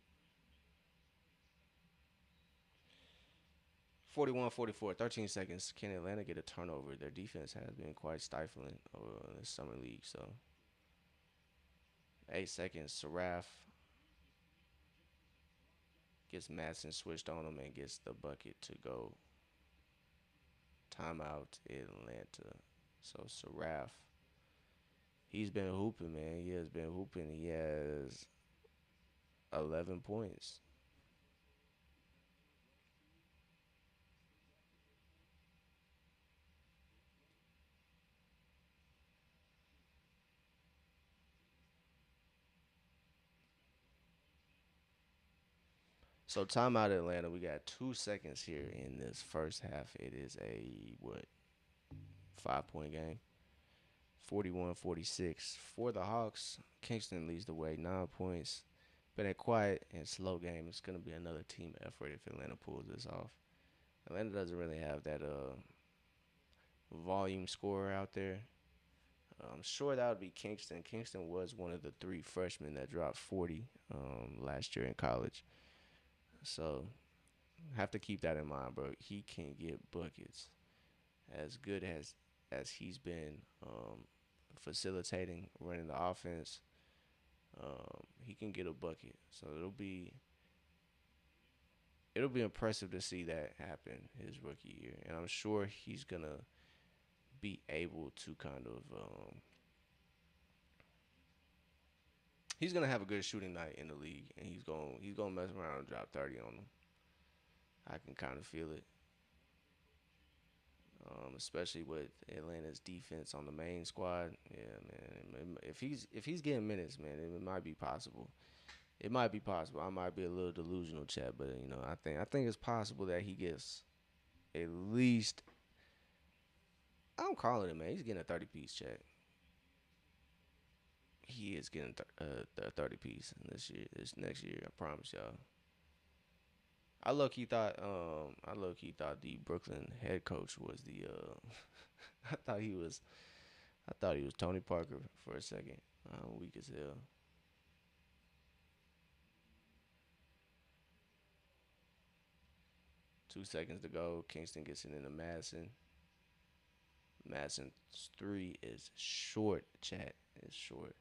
41-44, 13 seconds. Can Atlanta get a turnover? Their defense has been quite stifling over the summer league. So 8 seconds. Saraf gets Madsen switched on him and gets the bucket to go. Timeout Atlanta. So Saraf, he's been hooping, man. He has been hooping. He has 11 points. So timeout Atlanta. We got 2 seconds here in this first half. It is a what 5 point game. 41-46 for the Hawks. Kingston leads the way, 9 points. Been a quiet and slow game. It's gonna be another team effort if Atlanta pulls this off. Atlanta doesn't really have that volume scorer out there. I'm sure that would be Kingston. Kingston was one of the three freshmen that dropped 40 last year in college. So have to keep that in mind, bro. He can get buckets. As good as he's been facilitating, running the offense, he can get a bucket. So it'll be impressive to see that happen his rookie year, and I'm sure he's gonna be able to kind of he's gonna have a good shooting night in the league, and he's gonna mess around and drop 30 on them. I can kind of feel it. Especially with Atlanta's defense on the main squad. Yeah, man. If he's getting minutes, man, it might be possible. It might be possible. I might be a little delusional, chat, but I think it's possible that he gets at least. I'm calling it, man. He's getting a 30 piece, chat. He is getting a 30 piece this next year. I promise y'all. I low key thought the Brooklyn head coach was the I thought he was Tony Parker for a second. Weak as hell. 2 seconds to go. Kingston gets it into Madison. Madison's three is short. Chat is short.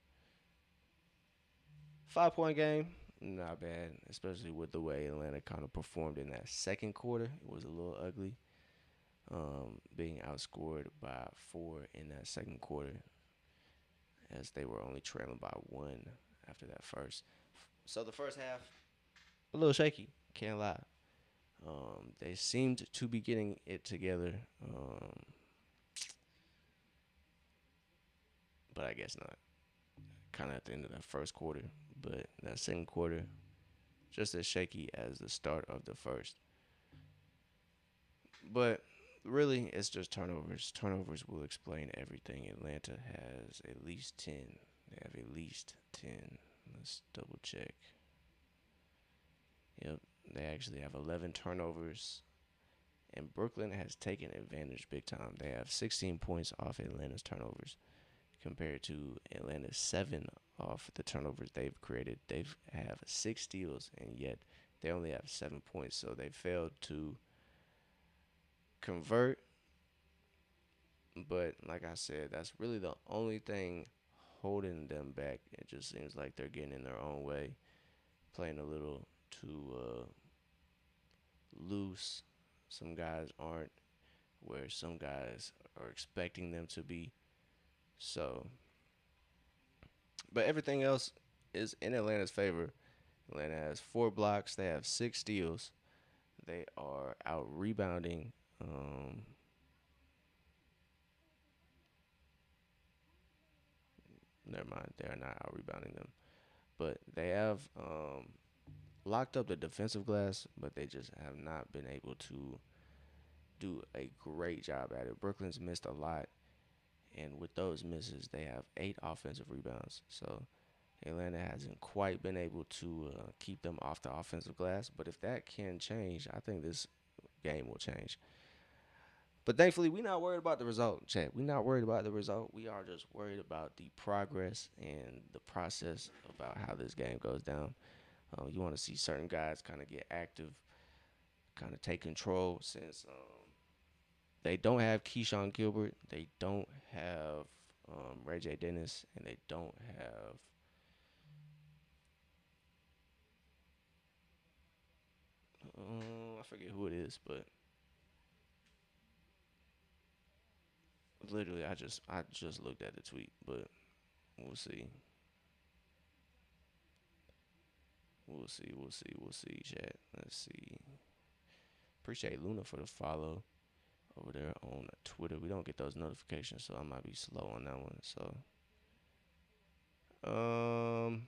5 point game. Not bad, especially with the way Atlanta kind of performed in that second quarter. It was a little ugly, being outscored by 4 in that second quarter, as they were only trailing by 1 after that first. So the first half, a little shaky. Can't lie. They seemed to be getting it together, but I guess not. Kind of at the end of that first quarter, but that second quarter, just as shaky as the start of the first. But really, it's just turnovers. Turnovers will explain everything. Atlanta has at least 10. They have at least 10. Let's double check. Yep, they actually have 11 turnovers. And Brooklyn has taken advantage big time. They have 16 points off Atlanta's turnovers compared to Atlanta's 7 off the turnovers they've created. They have 6 steals, and yet they only have 7 points. So they failed to convert. But like I said, that's really the only thing holding them back. It just seems like they're getting in their own way, playing a little too loose. Some guys aren't where some guys are expecting them to be. So, but everything else is in Atlanta's favor. Atlanta has 4 blocks. They have 6 steals. They are out rebounding. Never mind, they are not out rebounding them, but they have locked up the defensive glass, but they just have not been able to do a great job at it. Brooklyn's missed a lot, and with those misses, they have 8 offensive rebounds. So Atlanta hasn't quite been able to keep them off the offensive glass. But if that can change, I think this game will change. But thankfully, we're not worried about the result, chat. We're not worried about the result. We are just worried about the progress and the process about how this game goes down. You want to see certain guys kind of get active, kind of take control since they don't have Keyshawn Gilbert, they don't have Ray J. Dennis, and they don't have I forget who it is, but literally I just looked at the tweet, but we'll see. We'll see, chat. Let's see. Appreciate Luna for the follow over there on Twitter. We don't get those notifications, so I might be slow on that one. So, um,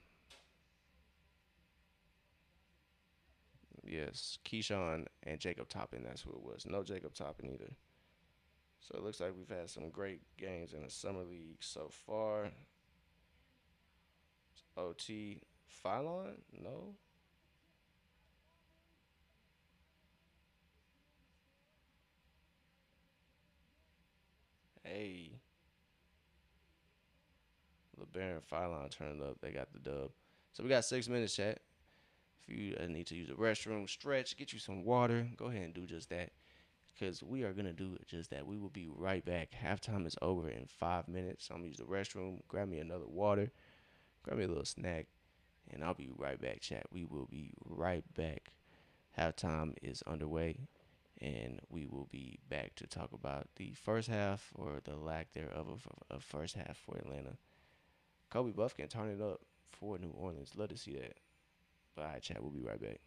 yes, Keyshawn and Jacob Toppin. That's who it was. No Jacob Toppin either. So it looks like we've had some great games in the summer league so far. OT Phylon? No. Hey, LeBaron Phylon turned up. They got the dub. So we got 6 minutes, chat. If you need to use the restroom, stretch, get you some water, go ahead and do just that. Because we are going to do just that. We will be right back. Halftime is over in 5 minutes. So I'm going to use the restroom, grab me another water, grab me a little snack, and I'll be right back, chat. We will be right back. Halftime is underway, and we will be back to talk about the first half or the lack thereof of first half for Atlanta. Kobe Buff can turn it up for New Orleans. Love to see that. But all right, chat. We'll be right back.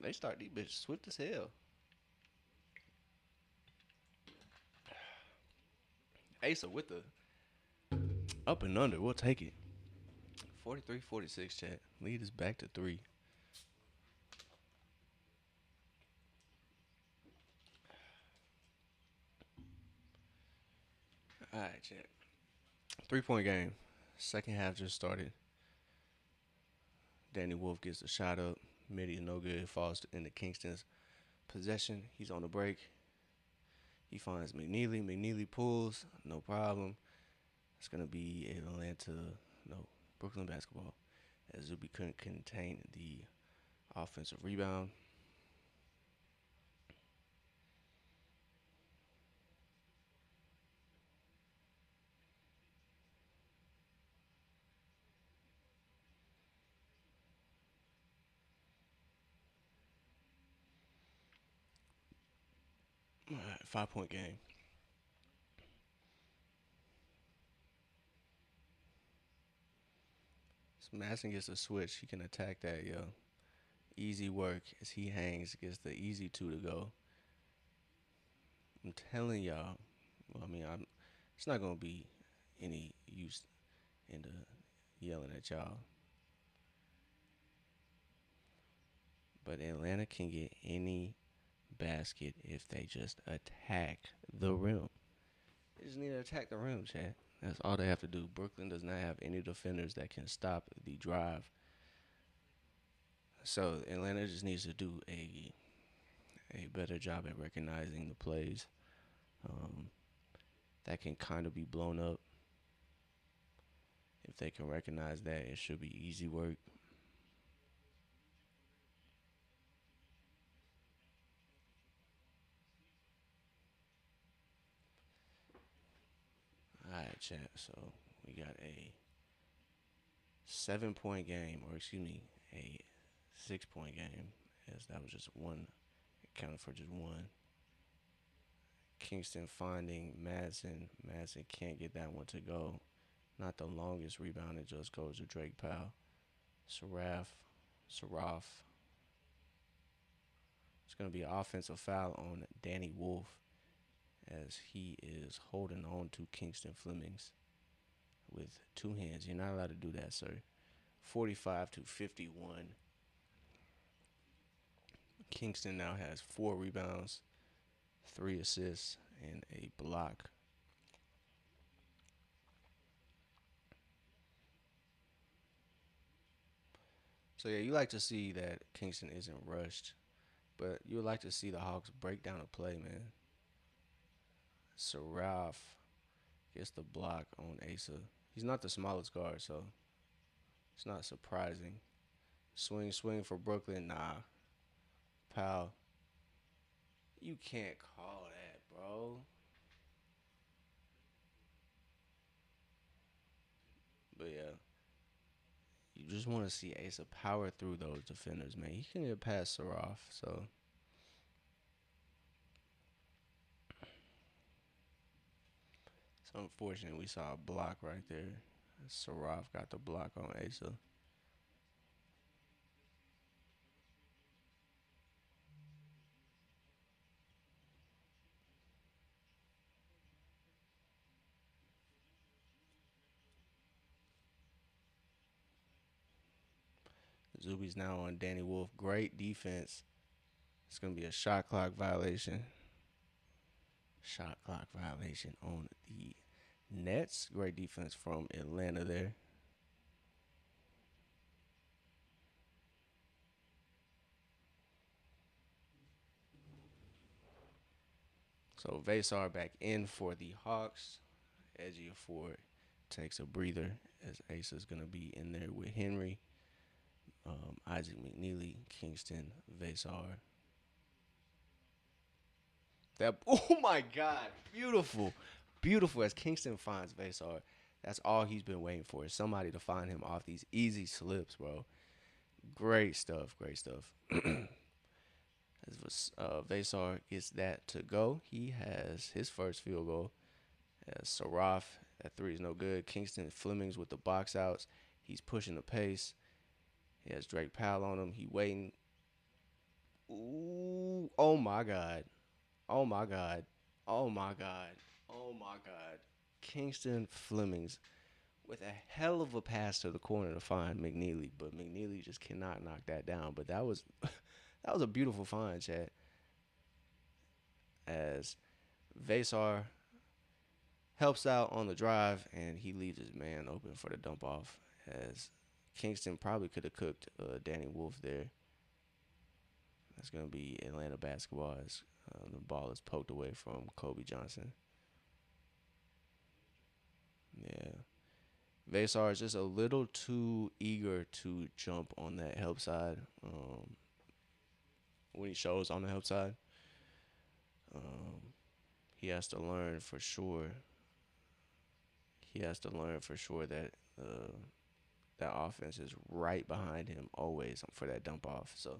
They start these bitches swift as hell. Asa with the up and under. We'll take it. 43-46, chat. Lead is back to 3. All right, chat. 3-point game. Second half just started. Danny Wolf gets the shot up. Midi no good. Falls into Kingston's possession. He's on the break. He finds McNeely. McNeely pulls. No problem. It's going to be Brooklyn basketball. As Zuby couldn't contain the offensive rebound. All right, 5-point game. So Madison gets a switch. He can attack that, yo. Easy work as he hangs, gets the easy 2 to go. I'm telling y'all. Well, I mean, it's not gonna be any use in the yelling at y'all. But Atlanta can get any basket if they just attack the rim. They just need to attack the rim, chat. That's all they have to do. Brooklyn does not have any defenders that can stop the drive. So Atlanta just needs to do a better job at recognizing the plays that can kind of be blown up. If they can recognize that, it should be easy work. All right, chat. So we got a 7-point game, or excuse me, a 6-point game, as that was just one, accounted for just one. Kingston finding Madsen. Madsen can't get that one to go. Not the longest rebound. It just goes to Drake Powell. Saraf. It's going to be an offensive foul on Danny Wolf as he is holding on to Kingston Flemings with 2 hands. You're not allowed to do that, sir. 45-51. Kingston now has 4 rebounds, 3 assists, and a block. So yeah, you like to see that Kingston isn't rushed, but you would like to see the Hawks break down a play, man. Saraf gets the block on Asa. He's not the smallest guard, so it's not surprising. Swing for Brooklyn. Nah. Powell. You can't call that, bro. But yeah. You just want to see Asa power through those defenders, man. He can get past Saraf, so. It's unfortunate we saw a block right there. Saraf got the block on Asa. Zuby's now on Danny Wolf. Great defense. It's going to be a shot clock violation. Shot clock violation on the Nets. Great defense from Atlanta there. So Vasar back in for the Hawks. Ejiofor takes a breather as Asa's going to be in there with Henry, Isaac McNeely, Kingston, Vasar. Oh my God, beautiful, beautiful. As Kingston finds Vasar, that's all he's been waiting for, is somebody to find him off these easy slips, bro. Great stuff. As Vasar gets that to go, he has his first field goal. As Saraf, that 3 is no good. Kingston Flemings with the box outs. He's pushing the pace. He has Drake Powell on him. He waiting. Ooh, oh my God. Oh my God. Oh my God. Oh my God. Kingston Flemings with a hell of a pass to the corner to find McNeely, but McNeely just cannot knock that down. But that was that was a beautiful find, Chad. As Vasar helps out on the drive and he leaves his man open for the dump off. As Kingston probably could have cooked Danny Wolf there. That's gonna be Atlanta basketball as the ball is poked away from Kobe Johnson. Yeah. Vasar is just a little too eager to jump on that help side when he shows on the help side. Um, he has to learn for sure. He has to learn for sure that that offense is right behind him always for that dump off. So,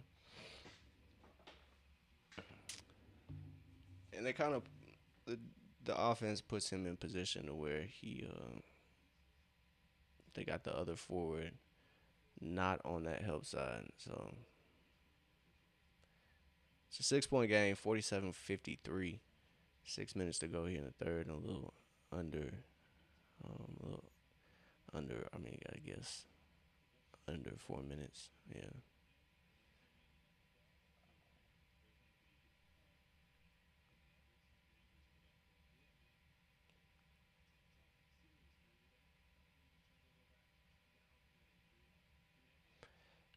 and they kind of the, the offense puts him in position to where they got the other forward not on that help side. So it's a 6 point game, 47-53. 6 minutes to go here in the third, and a little under. I mean, I guess under 4 minutes. Yeah.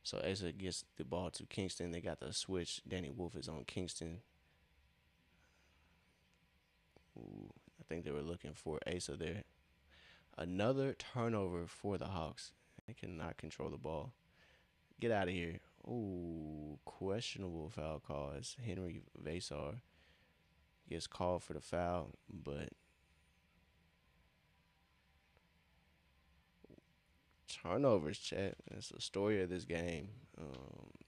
So Asa gets the ball to Kingston. They got the switch. Danny Wolf is on Kingston. Ooh, I think they were looking for Asa there. Another turnover for the Hawks. They cannot control the ball. Get out of here. Ooh, questionable foul call as Henry Vasar gets called for the foul, but turnovers, chat. That's the story of this game.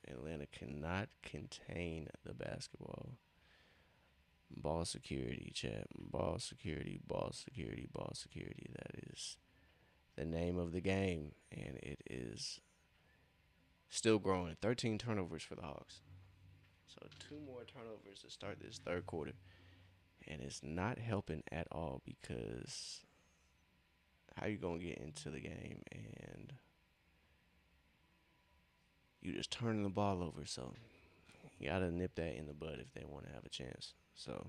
Atlanta cannot contain the basketball. Ball security, chat. Ball security, ball security, ball security. That is the name of the game, and it is still growing. 13 turnovers for the Hawks. So two more turnovers to start this third quarter. And it's not helping at all because how you gonna get into the game and you just turning the ball over? So you gotta nip that in the bud if they want to have a chance. So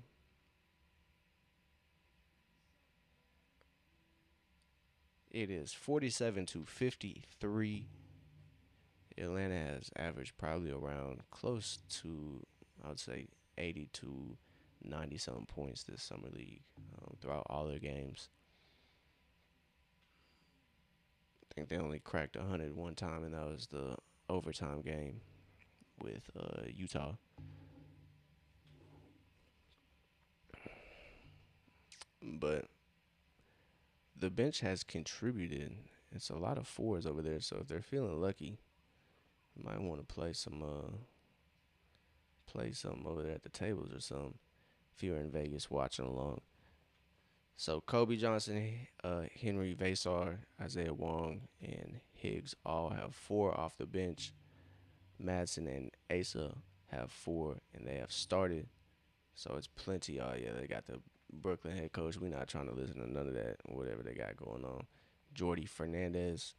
it is 47-53. Atlanta has averaged probably around close to, I would say, 80 to 90 something points this summer league throughout all their games. I think they only cracked 100 one time, and that was the overtime game with Utah. But the bench has contributed. It's a lot of fours over there, so if they're feeling lucky, you might want to play something over there at the tables or something. If you're in Vegas watching along. So Kobe Johnson, Henry Vasar, Isaiah Wong, and Higgs all have four off the bench. Madsen and Asa have four, and they have started. So it's plenty. Oh yeah, they got the Brooklyn head coach. We're not trying to listen to none of that. Whatever they got going on. Jordy Fernandez,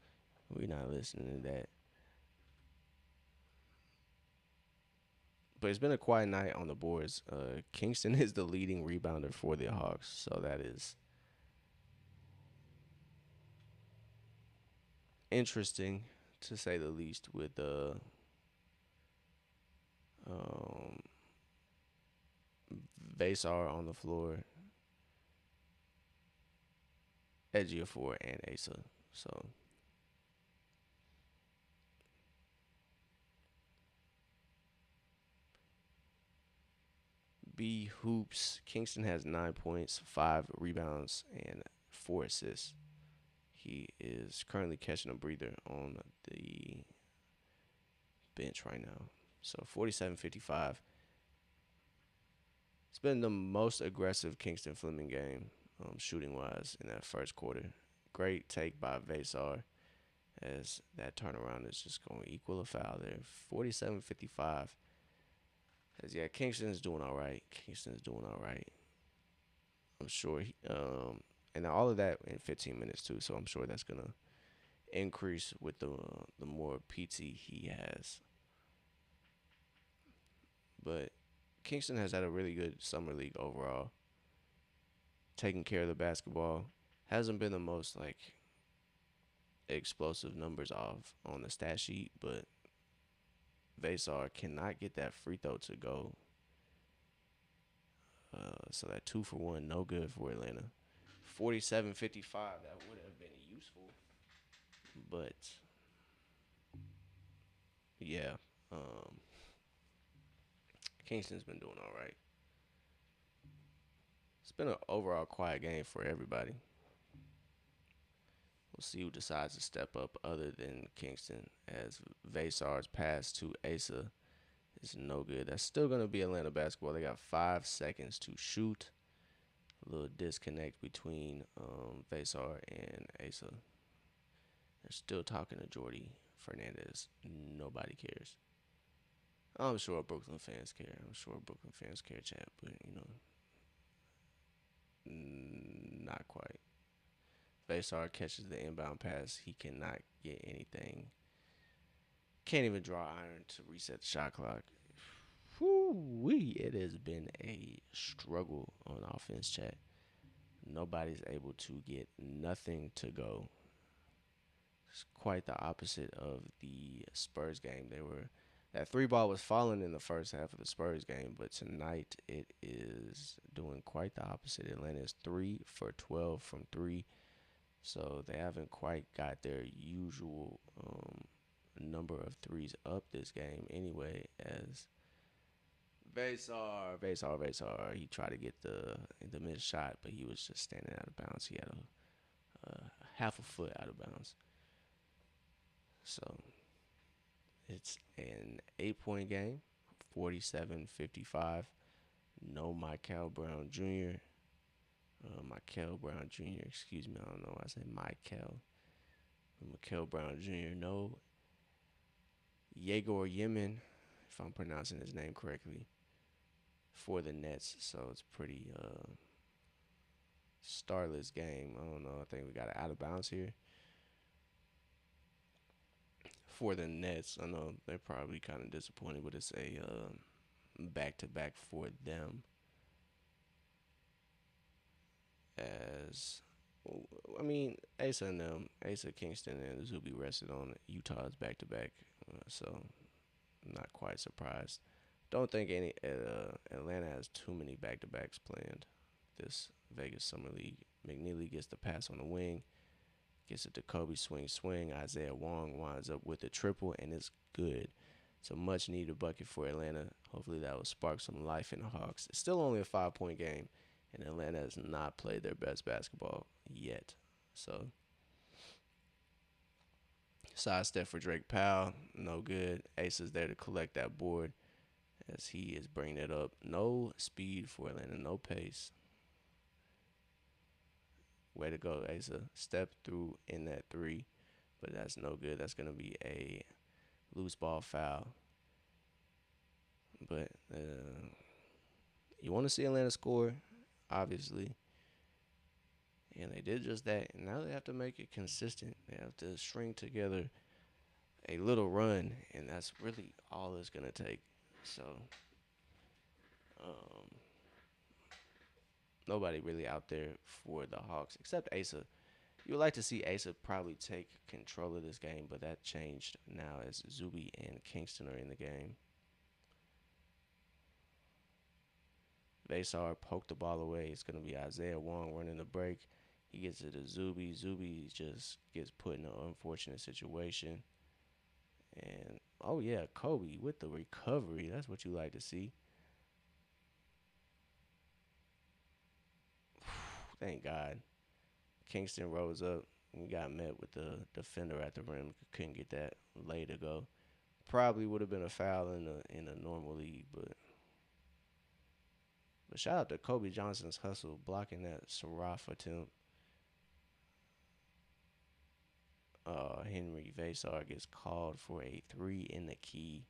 we're not listening to that. But it's been a quiet night on the boards. Kingston is the leading rebounder for the Hawks, so that is interesting to say the least. With um, Vasar on the floor, Ejiofor, and Asa. So B Hoops, Kingston has 9 points, 5 rebounds, and 4 assists. He is currently catching a breather on the bench right now. So 47-55. It's been the most aggressive Kingston Fleming game, shooting wise, in that first quarter. Great take by Vasar as that turnaround is just going to equal a foul there. 47-55. 'Cause, yeah, Kingston's doing all right. Kingston's doing all right. I'm sure. And all of that in 15 minutes too. So I'm sure that's gonna increase with the more PT he has. But Kingston has had a really good summer league overall. Taking care of the basketball hasn't been the most like explosive numbers off on the stat sheet, but Vasar cannot get that free throw to go. So that 2 for 1, no good for Atlanta. 47-55, that would have been useful. But yeah, um, Kingston's been doing all right. It's been an overall quiet game for everybody. We'll see who decides to step up other than Kingston, as Vasar's pass to Asa is no good. That's still going to be Atlanta basketball. They got 5 seconds to shoot. A little disconnect between Vasar and Asa. They're still talking to Jordy Fernandez. Nobody cares. I'm sure Brooklyn fans care. I'm sure Brooklyn fans care, chat, but not quite. Vasar catches the inbound pass. He cannot get anything. Can't even draw iron to reset the shot clock. Whoo-wee. It has been a struggle on offense, chat. Nobody's able to get nothing to go. It's quite the opposite of the Spurs game. That three ball was falling in the first half of the Spurs game, but tonight it is doing quite the opposite. Atlanta is 3 for 12 from three, so they haven't quite got their usual number of threes up this game anyway. As Vasar, he tried to get the mid shot, but he was just standing out of bounds. He had a half a foot out of bounds. So it's an 8-point game, 47-55. No Michael Brown Jr. Michael Brown Jr. Excuse me, I don't know why I say Michael Brown Jr. No Yegor Yemen, if I'm pronouncing his name correctly, for the Nets. So it's pretty starless game. I don't know. I think we got it out of bounds here for the Nets. I know they're probably kind of disappointed, but it's a back-to-back for them. As I mean, Asa and them, Asa Kingston and Zuby rested on Utah's back-to-back, so I'm not quite surprised. Don't think any Atlanta has too many back-to-backs planned this Vegas Summer League. McNeely gets the pass on the wing, gets it to Kobe, swing. Isaiah Wong winds up with a triple, and it's good. It's a much-needed bucket for Atlanta. Hopefully that will spark some life in the Hawks. It's still only a 5-point game, and Atlanta has not played their best basketball yet. So, sidestep for Drake Powell, no good. Ace is there to collect that board as he is bringing it up. No speed for Atlanta, no pace. Way to go, Asa. Step through in that three, but that's no good. That's going to be a loose ball foul. But you want to see Atlanta score, obviously. And they did just that. And now they have to make it consistent. They have to string together a little run, and that's really all it's going to take. So, nobody really out there for the Hawks except Asa. You would like to see Asa probably take control of this game, but that changed now as Zuby and Kingston are in the game. Vasar poked the ball away. It's going to be Isaiah Wong running the break. He gets it to Zuby. Zuby just gets put in an unfortunate situation. And, oh, yeah, Kobe with the recovery. That's what you like to see. Thank God. Kingston rose up and got met with the defender at the rim. Couldn't get that lay to go. Probably would have been a foul in a normal league, but shout out to Kobe Johnson's hustle blocking that Saraf attempt. Henry Vasar gets called for a 3 in the key.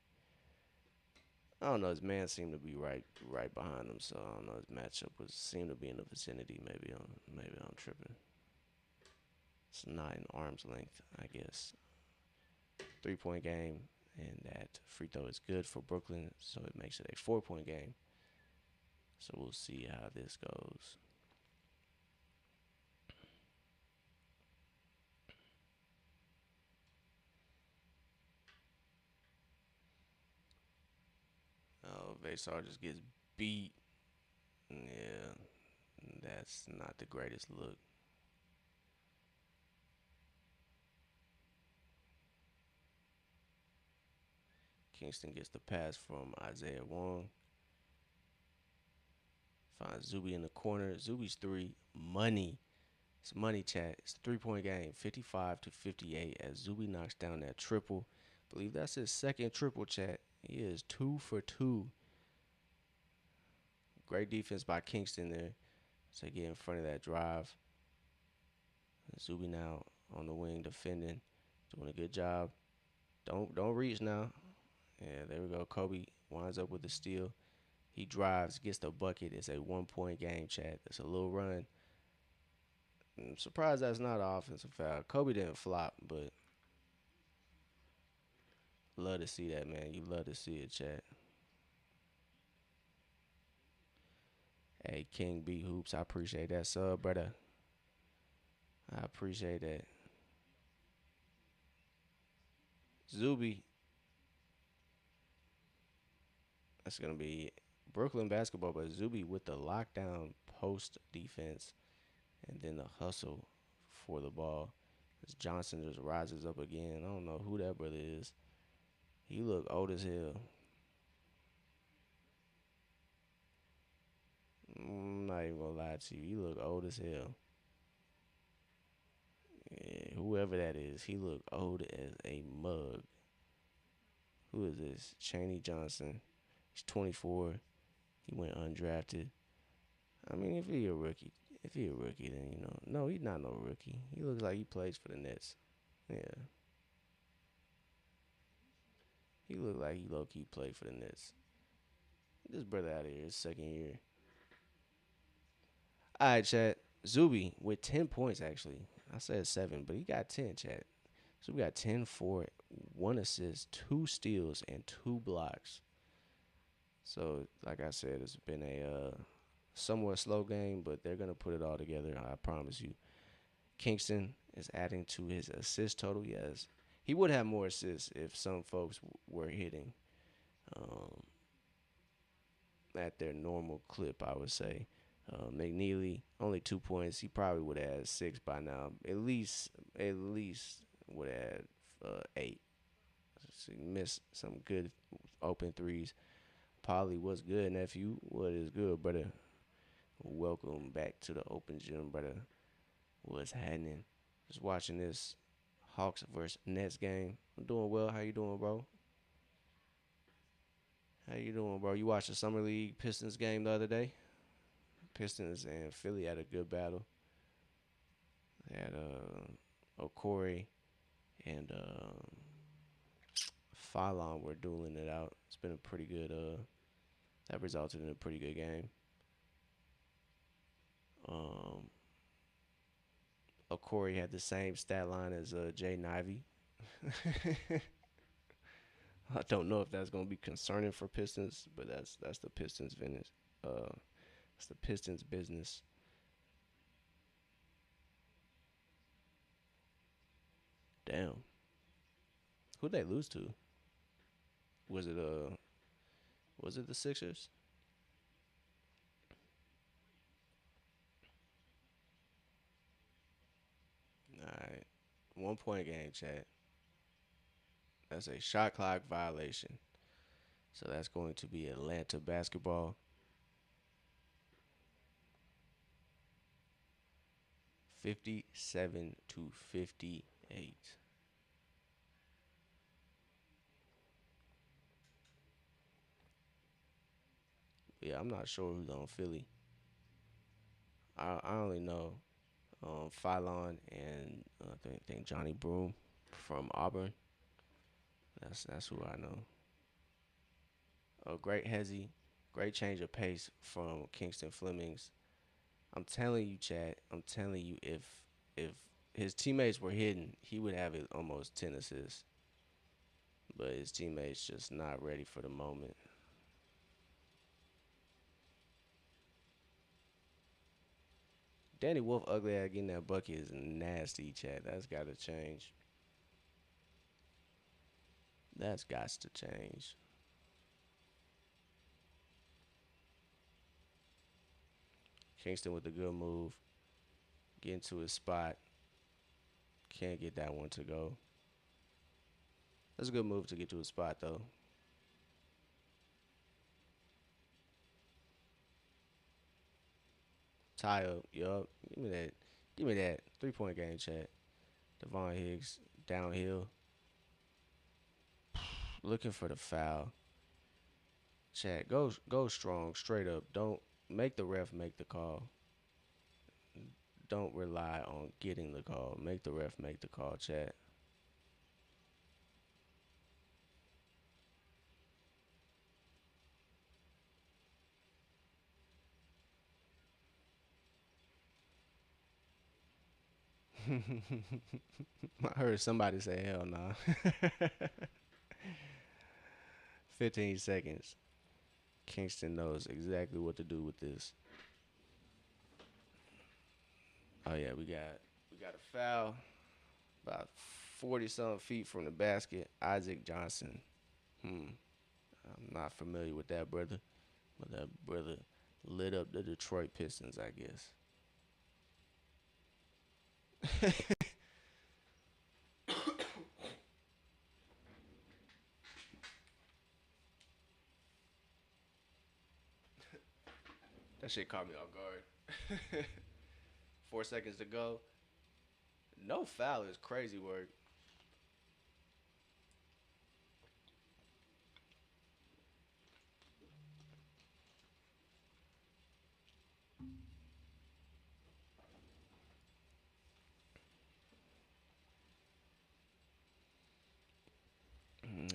I don't know. His man seemed to be right behind him, so I don't know. His matchup was seemed to be in the vicinity. Maybe I'm tripping. It's not in arm's length, I guess. 3 point game, and that free throw is good for Brooklyn, so it makes it a 4 point game. So we'll see how this goes. Oh, Vesar just gets beat. Yeah, that's not the greatest look. Kingston gets the pass from Isaiah Wong. Finds Zuby in the corner. Zuby's three. Money. It's money, chat. It's a 3 point game. 55 to 58 as Zuby knocks down that triple. Believe that's his second triple, chat. He is 2 for 2. Great defense by Kingston there to get in front of that drive. Zuby now on the wing defending. Doing a good job. Don't reach now. Yeah, there we go. Kobe winds up with the steal. He drives, gets the bucket. It's a 1 point game, chat. It's a little run. I'm surprised that's not an offensive foul. Kobe didn't flop, but love to see that, man. You love to see it, chat. Hey, King B Hoops, I appreciate that sub, brother. I appreciate that. Zuby, that's gonna be Brooklyn basketball, but Zuby with the lockdown post defense and then the hustle for the ball. As Johnson just rises up again. I don't know who that brother is. He look old as hell. I'm not even gonna lie to you. He look old as hell. Yeah, whoever that is, he look old as a mug. Who is this? Chaney Johnson. He's 24. He went undrafted. I mean, if he a rookie, then no, he's not no rookie. He looks like he plays for the Nets. Yeah, he look like he low key played for the Nets. Get this brother out of here. His second year. All right, chat. Zuby with 10 points actually. I said seven, but he got 10. Chat. So we got 10 for 1 assist, 2 steals, and 2 blocks. So, like I said, it's been a somewhat slow game, but they're gonna put it all together. I promise you. Kingston is adding to his assist total. Yes, he would have more assists if some folks were hitting um, at their normal clip. I would say McNeely only 2 points. He probably would have had six by now. At least would have had eight. So he missed some good open threes. Polly, what's good, nephew? What is good, brother? Welcome back to the open gym, brother. What's happening? Just watching this Hawks versus Nets game. I'm doing well. How you doing, bro? How you doing, bro? You watched the summer league Pistons game the other day? Pistons and Philly had a good battle. They had Okori and Fallon were dueling it out. It's been a pretty good. That resulted in a pretty good game. Um, Okori had the same stat line as Jay Ivey. I don't know if that's gonna be concerning for Pistons, but that's the Pistons business. It's the Pistons business. Damn, who'd they lose to? Was it was it the Sixers? All right, 1 point game, chat. That's a shot clock violation. So that's going to be Atlanta basketball. 57 to 58. Yeah, I'm not sure who's on Philly. I only know Phylon and I think Johnny Broom from Auburn. That's who I know. A great hezzy, great change of pace from Kingston Flemings. I'm telling you, Chad. I'm telling you, if his teammates were hidden, he would have it almost 10 assists. But his teammates just not ready for the moment. Danny Wolf ugly at getting that bucket is nasty, Chad. That's got to change. That's got to change. Kingston with a good move, getting to his spot. Can't get that one to go. That's a good move to get to his spot though. Tie up, yup. Give me that. Give me that 3 point game, Chad. Devon Higgs downhill, looking for the foul. Chad, go strong, straight up. Don't make the ref make the call. Don't rely on getting the call. Make the ref make the call, Chad. I heard somebody say hell nah. 15 seconds. Kingston knows exactly what to do with this. Oh yeah, we got a foul about 40 something feet from the basket. Isaac Johnson. Hmm. I'm not familiar with that brother, but that brother lit up the Detroit Pistons, I guess. That shit caught me off guard. 4 seconds to go. No foul is crazy work.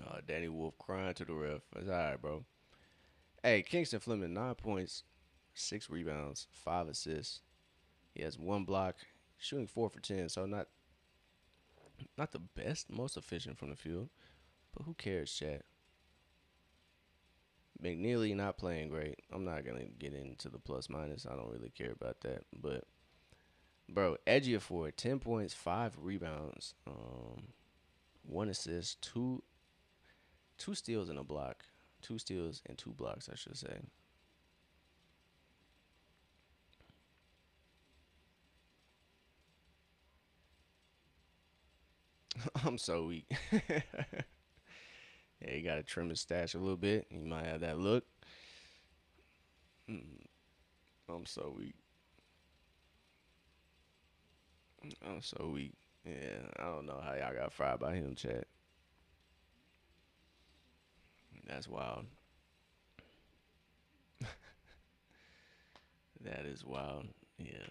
Oh, Danny Wolf crying to the ref. That's all right, bro. Hey, Kingston Fleming, 9 points, 6 rebounds, 5 assists. He has 1 block, shooting 4 for 10. So not the best, most efficient from the field, but who cares, chat? McNeely not playing great. I'm not gonna get into the plus minus. I don't really care about that. But bro, Ejiofor, 10 points, 5 rebounds, 1 assist, two steals and a block, 2 steals and 2 blocks, I should say. I'm so weak. Yeah, you gotta trim his stash a little bit. You might have that look. Mm, I'm so weak. I'm so weak. Yeah, I don't know how y'all got fried by him, chat. That's wild. That is wild. Yeah.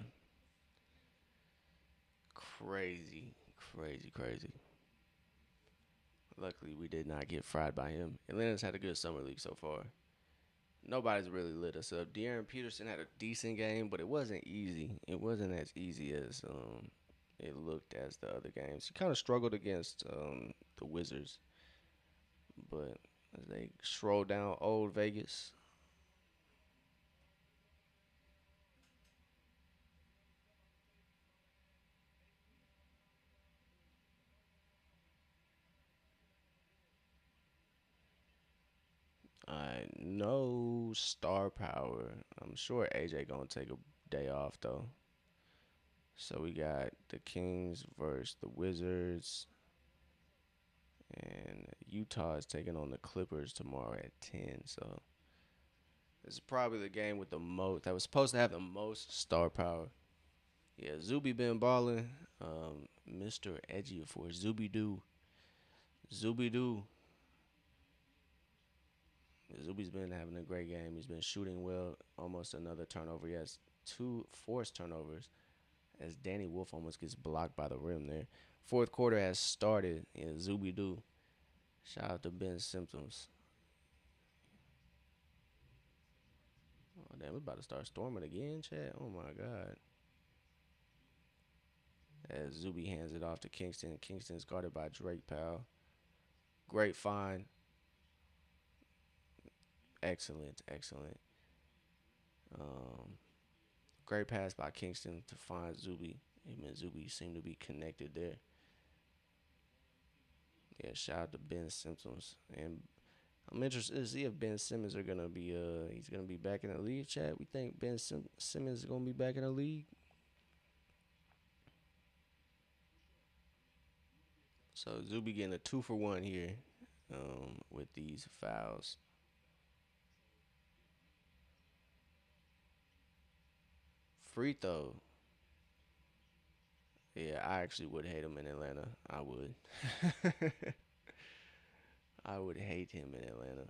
Crazy. Crazy, crazy. Luckily, we did not get fried by him. Atlanta's had a good summer league so far. Nobody's really lit us up. De'Aaron Peterson had a decent game, but it wasn't easy. It wasn't as easy as it looked as the other games. He kind of struggled against the Wizards, but as they stroll down old Vegas, I know star power. I'm sure AJ gonna take a day off though. So we got the Kings versus the Wizards, and Utah is taking on the Clippers tomorrow at 10. So this is probably the game with the most that was supposed to have the most star power. Yeah, Zuby been balling. Mr. Edgy for Zuby Doo. Zuby Doo. Zuby's been having a great game. He's been shooting well. Almost another turnover. He has 2 forced turnovers as Danny Wolf almost gets blocked by the rim there. Fourth quarter has started. Yeah, Zuby Doo. Shout out to Ben Simpsons. Oh, damn, we about to start storming again, chat. Oh my god. As Zuby hands it off to Kingston. Kingston's guarded by Drake Powell. Great find. Excellent, excellent. Um, Great pass by Kingston to find Zuby. Him and Zuby seem to be connected there. Yeah, shout out to Ben Simmons. And I'm interested to see if Ben Simmons are gonna be he's gonna be back in the league. Chat. We think Simmons is gonna be back in the league. So Zuby getting a 2 for 1 here, with these fouls. Free throw. Yeah, I actually would hate him in Atlanta. I would. I would hate him in Atlanta.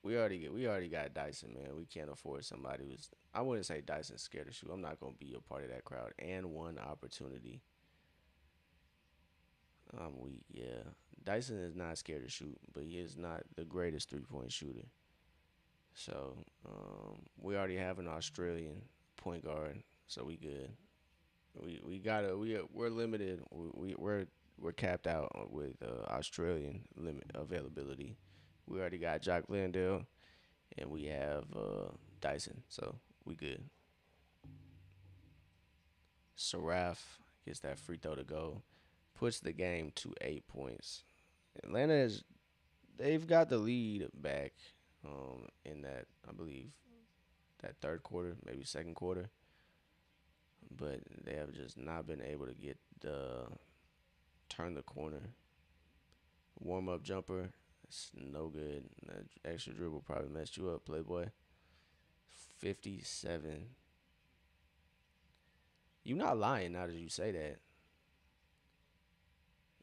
We already got Dyson, man. We can't afford somebody who's, I wouldn't say Dyson's scared to shoot. I'm not gonna be a part of that crowd. And one opportunity. I'm weak, yeah. Dyson is not scared to shoot, but he is not the greatest 3 point shooter. So we already have an Australian point guard, so we good. We gotta we're limited. We're capped out with Australian limit availability. We already got Jock Landale and we have Dyson, so we good. Saraf gets that free throw to go, puts the game to 8 points. Atlanta is they've got the lead back in that I believe that third quarter, maybe second quarter, but they have just not been able to get the turn the corner. Warm up jumper, it's no good. That extra dribble probably messed you up, Playboy. 57. You not lying now that you say that.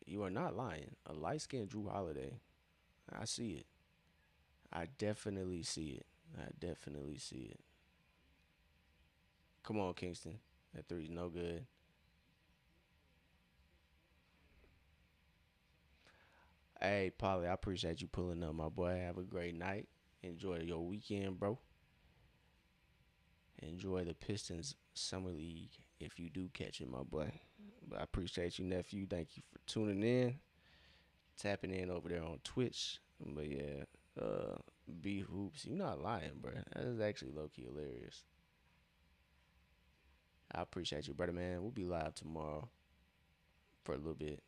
You are not lying. A light skinned Drew Holiday. I see it. I definitely see it. I definitely see it. Come on, Kingston. That three's no good. Hey, Polly, I appreciate you pulling up, my boy. Have a great night. Enjoy your weekend, bro. Enjoy the Pistons Summer League if you do catch it, my boy. But I appreciate you, nephew. Thank you for tuning in, tapping in over there on Twitch. But yeah, B Hoops, you not lying, bro. That is actually low key hilarious. I appreciate you, brother, man. We'll be live tomorrow for a little bit.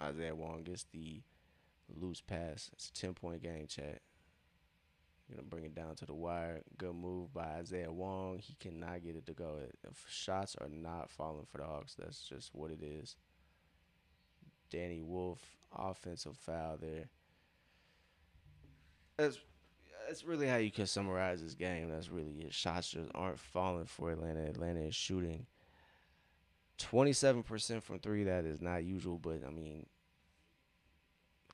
Isaiah Wong gets the loose pass. It's a 10 point game, chat. Gonna bring it down to the wire. Good move by Isaiah Wong. He cannot get it to go. If shots are not falling for the Hawks, that's just what it is. Danny Wolf, offensive foul there. That's that's really how you can summarize this game. That's really it. Shots just aren't falling for Atlanta. Atlanta is shooting 27% from three. That is not usual, but I mean,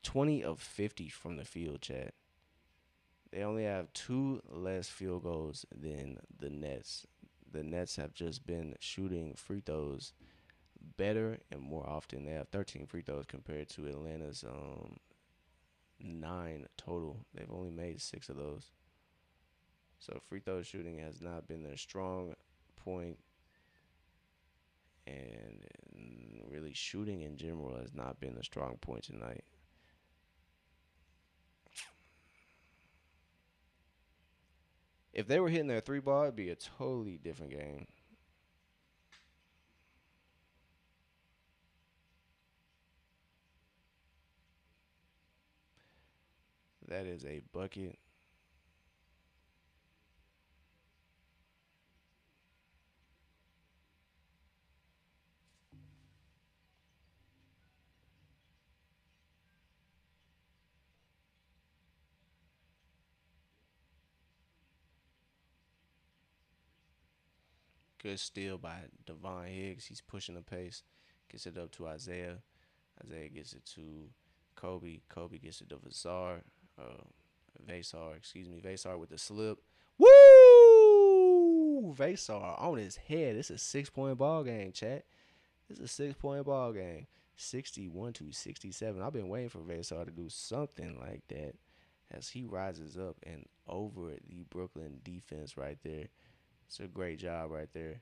20 of 50 from the field, Chad. They only have two less field goals than the Nets. The Nets have just been shooting free throws better and more often. They have 13 free throws compared to Atlanta's nine total. They've only made six of those. So free throw shooting has not been their strong point, and really shooting in general has not been a strong point tonight. If they were hitting their three ball, it'd be a totally different game. That is a bucket. Good steal by Devon Higgs. He's pushing the pace. Gets it up to Isaiah. Isaiah gets it to Kobe. Kobe gets it to Vasar. Uh, Vasar, excuse me. Vasar with the slip. Woo! Vasar on his head. This is a 6 point ball game, chat. This is a 6 point ball game. 61 to 67. I've been waiting for Vesar to do something like that as he rises up and over the Brooklyn defense right there. It's a great job right there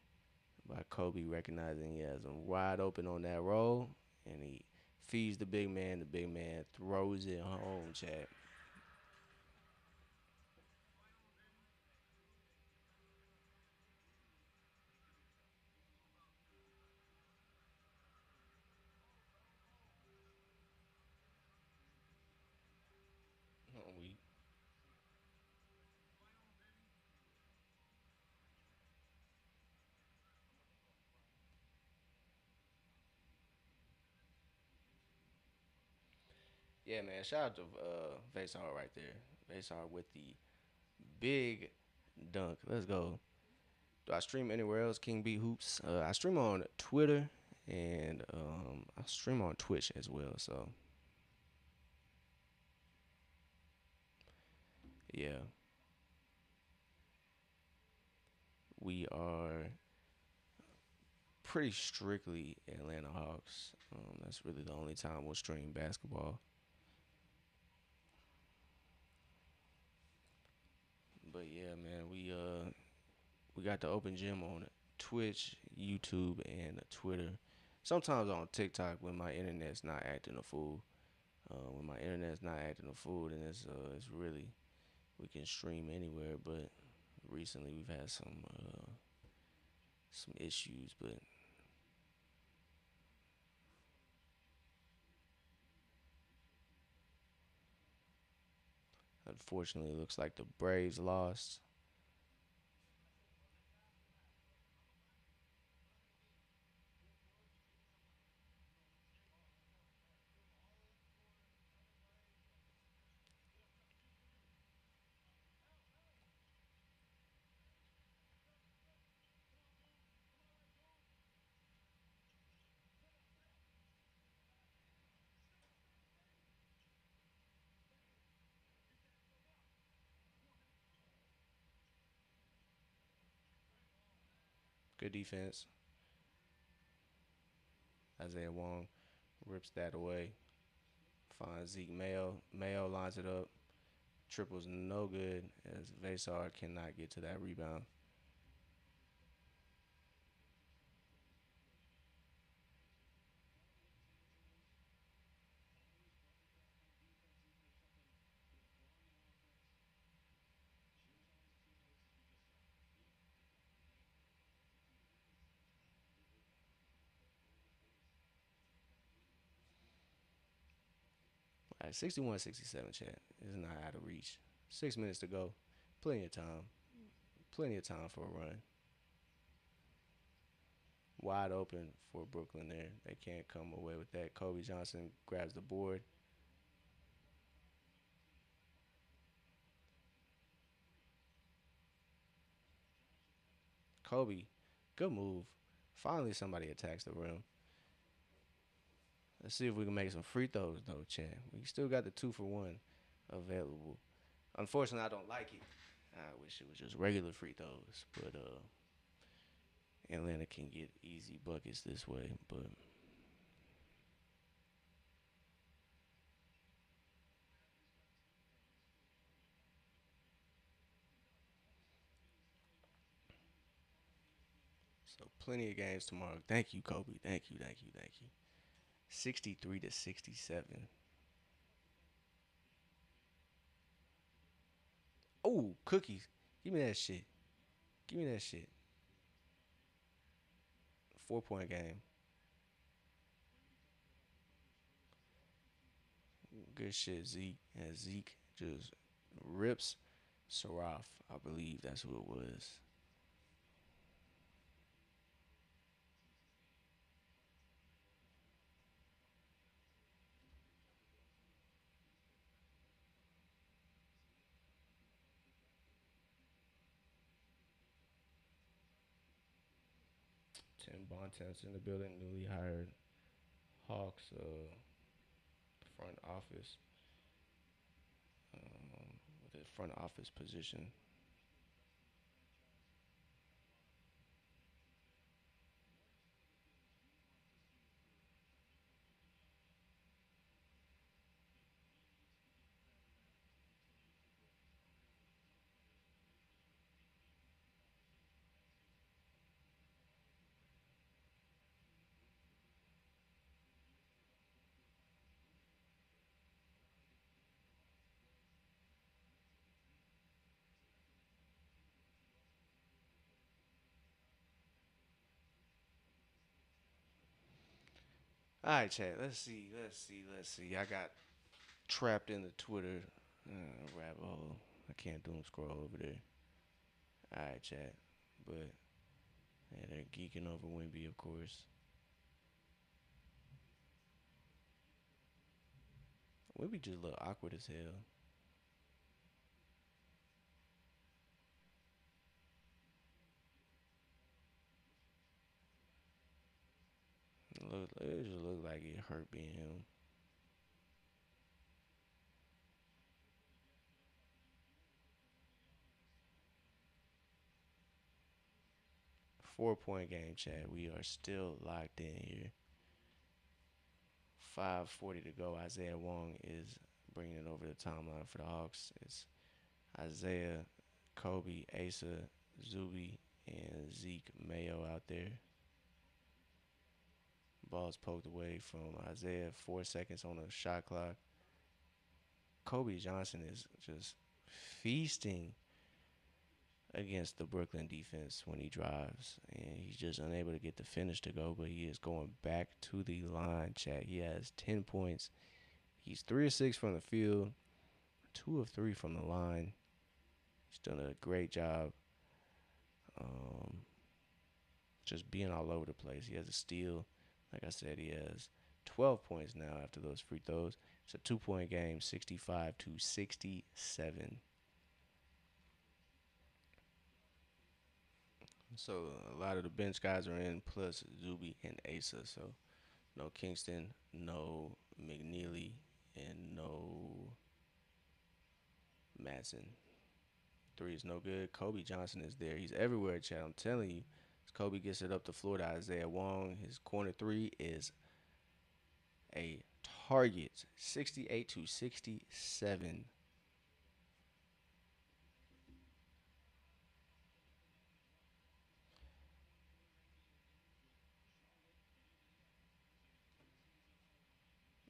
by Kobe, recognizing he has him wide open on that roll, and he feeds the big man. The big man throws it home, Chad. We Yeah, man. Shout out to Vesar right there. Vesar with the big dunk. Let's go. Do I stream anywhere else? King B Hoops. I stream on Twitter and I stream on Twitch as well. So yeah, we are pretty strictly Atlanta Hawks. That's really the only time we'll stream basketball. But yeah, man, we got the open gym on Twitch, YouTube, and Twitter. Sometimes on TikTok when my internet's not acting a fool. When my internet's not acting a fool, then it's really we can stream anywhere. But recently we've had some issues. But unfortunately, it looks like the Braves lost. Good defense. Isaiah Wong rips that away. Finds Zeke Mayo. Mayo lines it up. Triple's no good as Vesar cannot get to that rebound. All right, 61-67, chat. Is not out of reach. 6 minutes to go. Plenty of time. Plenty of time for a run. Wide open for Brooklyn there. They can't come away with that. Kobe Johnson grabs the board. Kobe, good move. Finally, somebody attacks the rim. Let's see if we can make some free throws, though, Chad. We still got the 2 for 1 available. Unfortunately, I don't like it. I wish it was just regular free throws, but Atlanta can get easy buckets this way. But so plenty of games tomorrow. Thank you, Kobe. Thank you, thank you, thank you. 63-67. Oh, cookies. Give me that shit. Give me that shit. 4 point game. Good shit, Zeke. And Zeke just rips Saraf. I believe that's who it was. Tim Bontemps in the building, newly hired Hawks front office with a front office position. All right, chat. Let's see. I got trapped in the Twitter rabbit hole. I can't doom scroll over there. All right, chat. But yeah, they're geeking over Wimby, of course. Wimby just look awkward as hell. It just look like it hurt being him. 4 point game, chat. We are still locked in here. 5:40 to go. Isaiah Wong is bringing it over the timeline for the Hawks. It's Isaiah, Kobe, Asa, Zuby, and Zeke Mayo out there. Ball's poked away from Isaiah. 4 seconds on the shot clock. Kobe Johnson is just feasting against the Brooklyn defense when he drives, and he's just unable to get the finish to go. But he is going back to the line. Chat. He has 10 points. He's 3 of 6 from the field, 2 of 3 from the line. He's done a great job, um, just being all over the place. He has a steal. Like I said, he has 12 points now after those free throws. It's a 2 point game, 65 to 67. So a lot of the bench guys are in, plus Zuby and Asa. So no Kingston, no McNeely, and no Matson. Three is no good. Kobe Johnson is there. He's everywhere, Chad. I'm telling you. As Kobe gets it up the floor to Isaiah Wong, his corner three is a target. 68 to 67.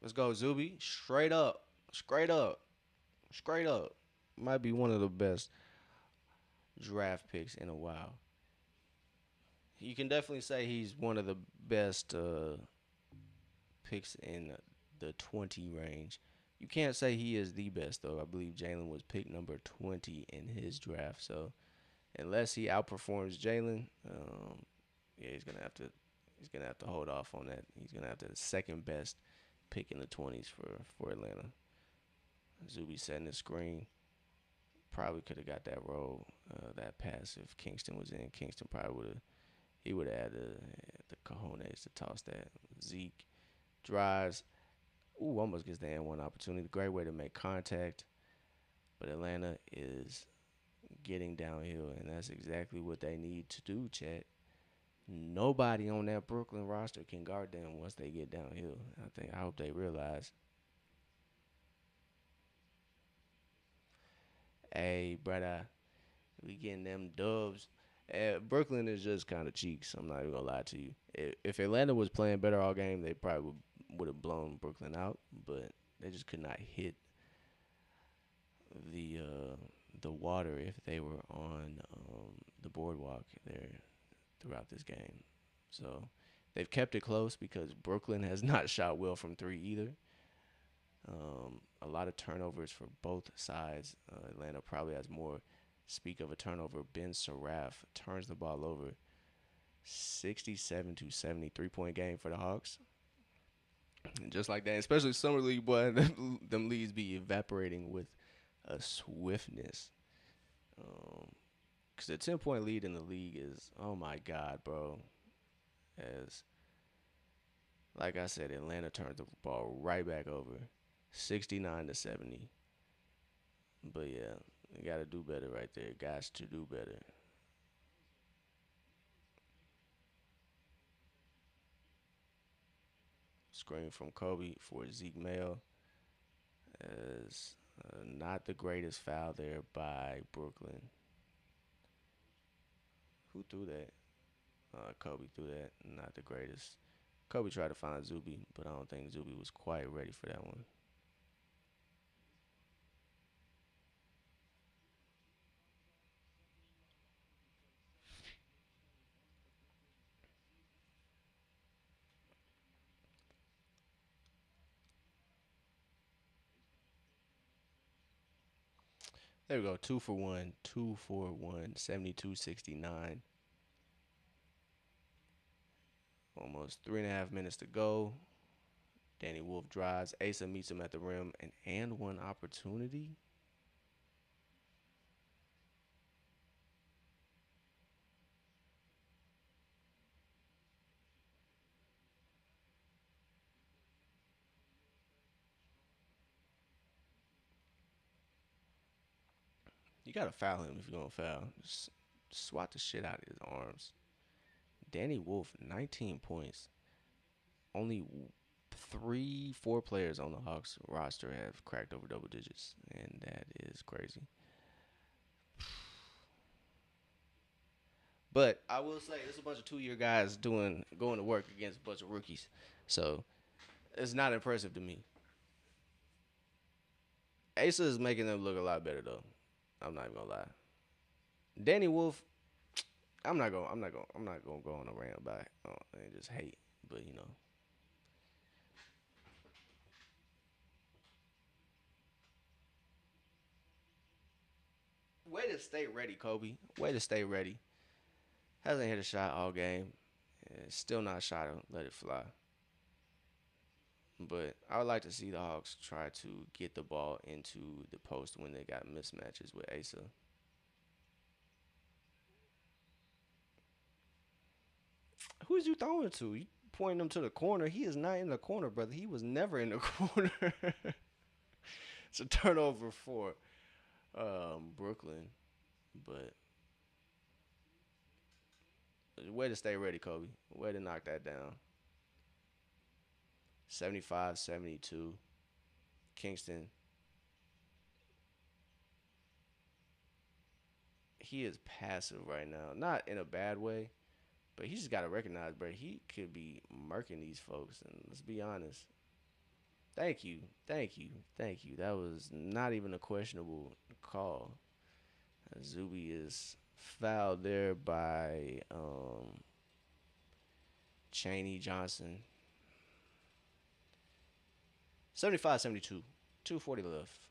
Let's go, Zuby. Straight up. Straight up. Straight up. Might be one of the best draft picks in a while. You can definitely say he's one of the best picks in the 20 range. You can't say he is the best though. I believe Jalen was picked number 20 in his draft. So unless he outperforms Jalen, yeah, he's gonna have to hold off on that. He's gonna have the second best pick in the 20s for Atlanta. Zuby setting the screen. Probably could have got that roll, that pass if Kingston was in. Kingston probably would have. He would have had the cojones to toss that. Zeke drives. Ooh, almost gets the and one opportunity. Great way to make contact. But Atlanta is getting downhill, and that's exactly what they need to do, Chat. Nobody on that Brooklyn roster can guard them once they get downhill. I hope they realize, hey, brother, we getting them dubs. Brooklyn is just kind of cheeks. I'm not even gonna lie to you. If Atlanta was playing better all game, they probably would have blown Brooklyn out. But they just could not hit the uh, the water if they were on the boardwalk there throughout this game. So they've kept it close because Brooklyn has not shot well from three either. A lot of turnovers for both sides. Atlanta probably has more. Speak of a turnover, Ben Saraf turns the ball over. 67 to 73 point game for the Hawks. And just like that, especially summer league, boy, them leads be evaporating with a swiftness. Um, Cause the 10 point lead in the league is, oh my god, bro. As like I said, Atlanta turns the ball right back over, 69 to 70. But yeah, you got to do better right there. Guys, to do better. Screen from Kobe for Zeke Mail as not the greatest foul there by Brooklyn. Who threw that? Kobe threw that. Not the greatest. Kobe tried to find Zuby, but I don't think Zuby was quite ready for that one. There we go. 2 for 1. 2 for 1. 72-69. Almost 3.5 minutes to go. Danny Wolf drives. Asa meets him at the rim. An and one opportunity. You gotta foul him if you're gonna foul. Just swat the shit out of his arms. Danny Wolf, 19 points. Only three, four players on the Hawks roster have cracked over double digits, and that is crazy. But I will say, there's a bunch of 2 year guys going to work against a bunch of rookies, so it's not impressive to me. Asa is making them look a lot better though. I'm not even gonna lie. Danny Wolf, I'm not gonna go on a rant about it and just hate, but way to stay ready, Kobe. Way to stay ready. Hasn't hit a shot all game. Still not shot to let it fly. But I would like to see the Hawks try to get the ball into the post when they got mismatches with Asa. Who's you throwing to? You pointing him to the corner. He is not in the corner, brother. He was never in the corner. It's a turnover for Brooklyn. But way to stay ready, Kobe. Way to knock that down. 75-72. Kingston. He is passive right now. Not in a bad way, but he just got to recognize, bro, he could be murking these folks. And let's be honest. Thank you. Thank you. Thank you. That was not even a questionable call. Zuby is fouled there by Cheney Johnson. 75-72. 2:40 left.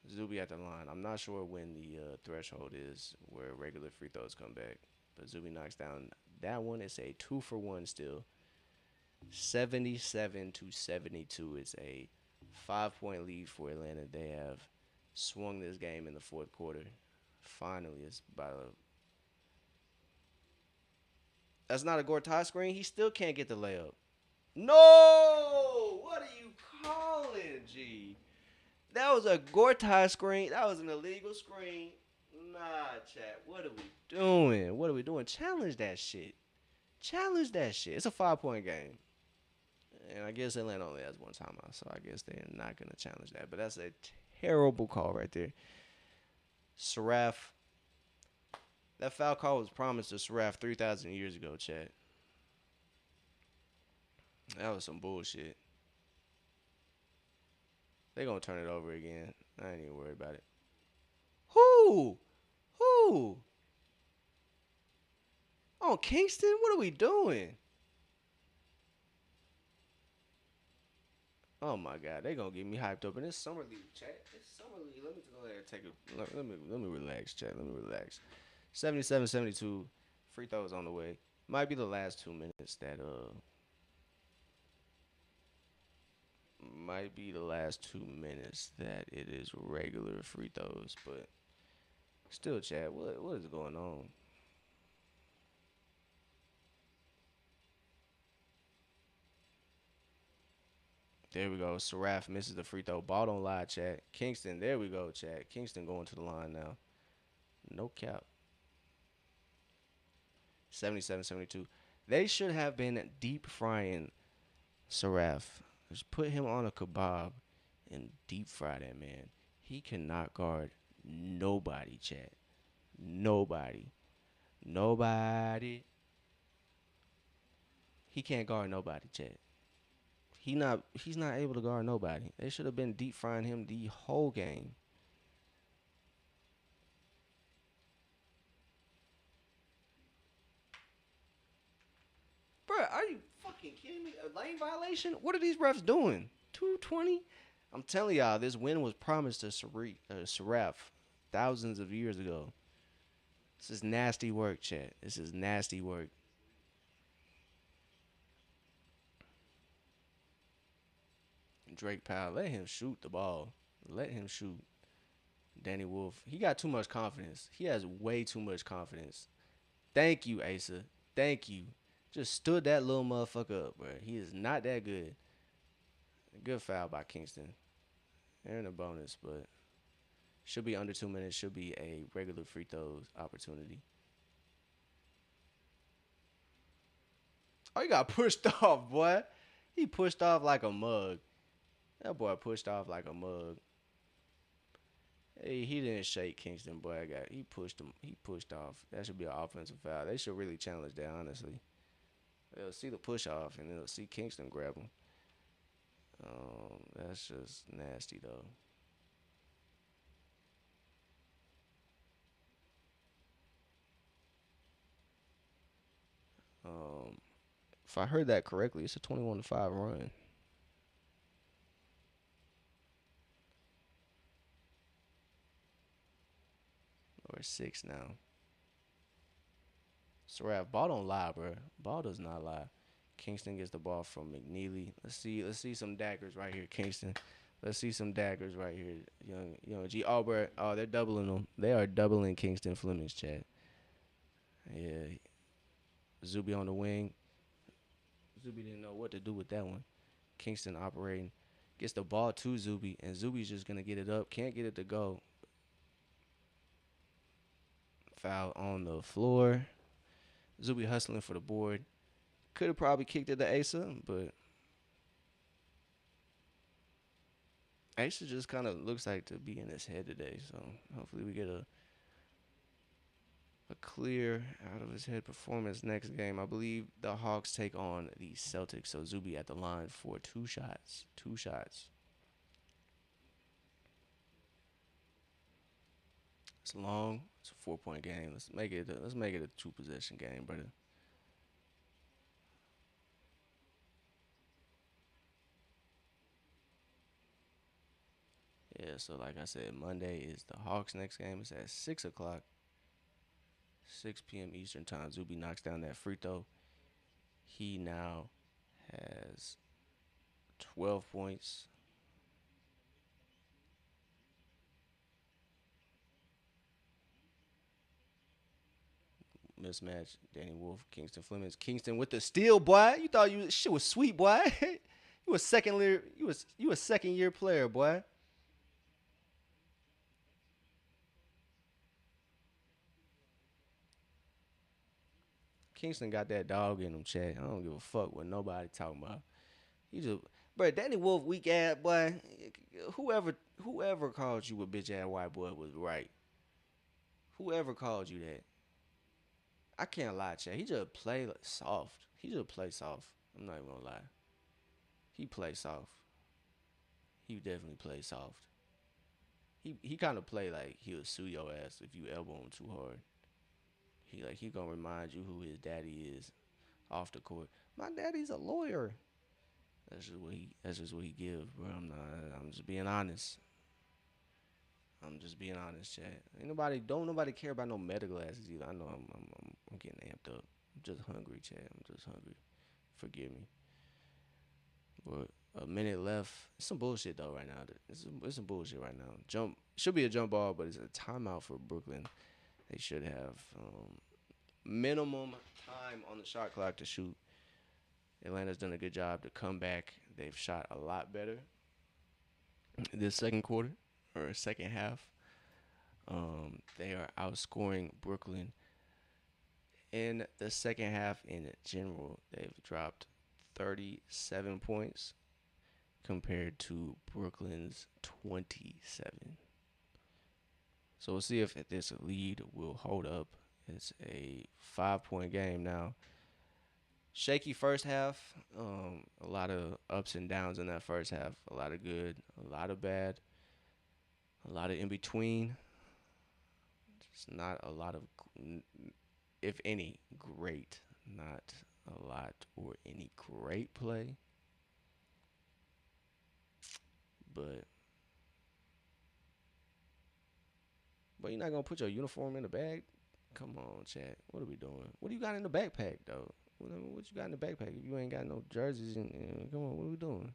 Zuby at the line. I'm not sure when the threshold is where regular free throws come back. But Zuby knocks down that one. It's a 2-for-1 still. 77-72. It's a 5-point lead for Atlanta. They have swung this game in the fourth quarter. Finally, it's about a. That's not a Gortat screen. He still can't get the layup. No! What are you calling, G? That was a Gortat screen. That was an illegal screen. Nah, chat. What are we doing? What are we doing? Challenge that shit. Challenge that shit. It's a 5-point game. And I guess Atlanta only has one timeout, so I guess they're not going to challenge that. But that's a terrible call right there. Saraf. That foul call was promised to Saraf 3,000 years ago, Chad. That was some bullshit. They going to turn it over again. I ain't even worried about it. Who? Who? Oh, Kingston? What are we doing? Oh my God, they gonna get me hyped up in this summer league, chat. This summer league. Let me go ahead and take a. Let me relax, chat. Let me relax. 77-72. Free throws on the way. Might be the last 2 minutes that Might be the last 2 minutes that it is regular free throws, but still, chat. What is going on? There we go. Saraf misses the free throw. Ball don't lie, chat. Kingston, there we go, chat. Kingston going to the line now. No cap. 77-72. They should have been deep frying Saraf. Just put him on a kebab and deep fry that man. He cannot guard nobody, chat. Nobody. Nobody. He can't guard nobody, chat. He's not able to guard nobody. They should have been deep frying him the whole game. Bro, are you fucking kidding me? A lane violation? What are these refs doing? 220? I'm telling y'all, this win was promised to Seraph thousands of years ago. This is nasty work, chat. This is nasty work. Drake Powell, let him shoot the ball. Let him shoot. Danny Wolf, he got too much confidence. He has way too much confidence. Thank you, Asa. Thank you. Just stood that little motherfucker up, bro. He is not that good. Good foul by Kingston. They're in a bonus, but should be under 2 minutes. Should be a regular free throws opportunity. Oh, he got pushed off, boy. He pushed off like a mug. That boy pushed off like a mug. Hey, he didn't shake Kingston, boy. He pushed him. He pushed off. That should be an offensive foul. They should really challenge that, honestly. They'll see the push off and they'll see Kingston grab him. That's just nasty though. Um, if I heard that correctly, it's a 21-5 run. Or 6 now. Saraf, ball don't lie, bro. Ball does not lie. Kingston gets the ball from McNeely. Let's see some daggers right here, Kingston. Let's see some daggers right here. Young G. Oh, bro. Oh, they're doubling them. They are doubling Kingston Fleming's chat. Yeah. Zuby on the wing. Zuby didn't know what to do with that one. Kingston operating. Gets the ball to Zuby, and Zuby's just going to get it up. Can't get it to go. Foul on the floor. Zuby hustling for the board. Could have probably kicked it to Asa, but Asa just kind of looks like to be in his head today. So hopefully we get a clear out of his head performance next game. I believe the Hawks take on the Celtics. So Zuby at the line for 2 shots. 2 shots. It's long. It's a 4-point game. Let's make it. Let's make it a 2-possession game, brother. Yeah. So like I said, Monday is the Hawks' next game. It's at 6 o'clock, 6 p.m. Eastern time. Zuby knocks down that free throw. He now has 12 points. Mismatch. Danny Wolf, Kingston Flemings. Kingston with the steal, boy. You thought shit was sweet, boy. You a second year. You a second year player, boy. Kingston got that dog in him, Chad. I don't give a fuck what nobody talking about. He just, bro. Danny Wolf, weak ass boy. Whoever called you a bitch ass white boy was right. Whoever called you that, I can't lie, Chad. He just play soft. He just play soft. I'm not even gonna lie. He play soft. He definitely play soft. He kind of play like he'll sue your ass if you elbow him too hard. He gonna remind you who his daddy is off the court. My daddy's a lawyer. That's just what he give, bro. I'm just being honest. I'm just being honest, chat. Don't nobody care about no meta glasses either. I know I'm getting amped up. I'm just hungry, chat. I'm just hungry. Forgive me. But a minute left. It's some bullshit though right now. It's some bullshit right now. Jump should be a jump ball, but it's a timeout for Brooklyn. They should have minimum time on the shot clock to shoot. Atlanta's done a good job to come back. They've shot a lot better this second quarter or second half. They are outscoring Brooklyn in the second half in general. They've dropped 37 points compared to Brooklyn's 27. So we'll see if this lead will hold up. It's a 5-point game now. Shaky first half. A lot of ups and downs in that first half. A lot of good, a lot of bad, a lot of in between. Just not a lot of, if any, great. Not a lot or any great play. But you're not gonna put your uniform in the bag. Come on, Chad. What are we doing? What do you got in the backpack though? What you got in the backpack? If you ain't got no jerseys come on, what are we doing?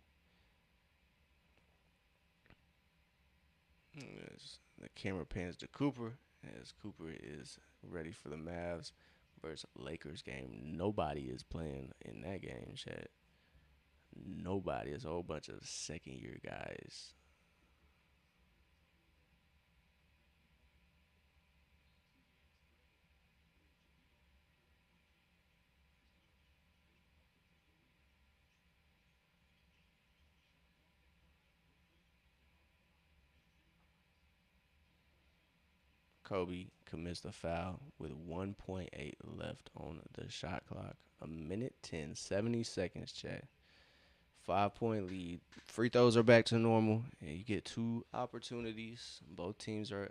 Yes, the camera pans to Cooper as Cooper is ready for the Mavs versus Lakers game. Nobody is playing in that game, Chad. Nobody. It's a whole bunch of second year guys. Kobe commits the foul with 1.8 left on the shot clock. A minute 10, 70 seconds, Chad. 5 point lead. Free throws are back to normal, and you get two opportunities. Both teams are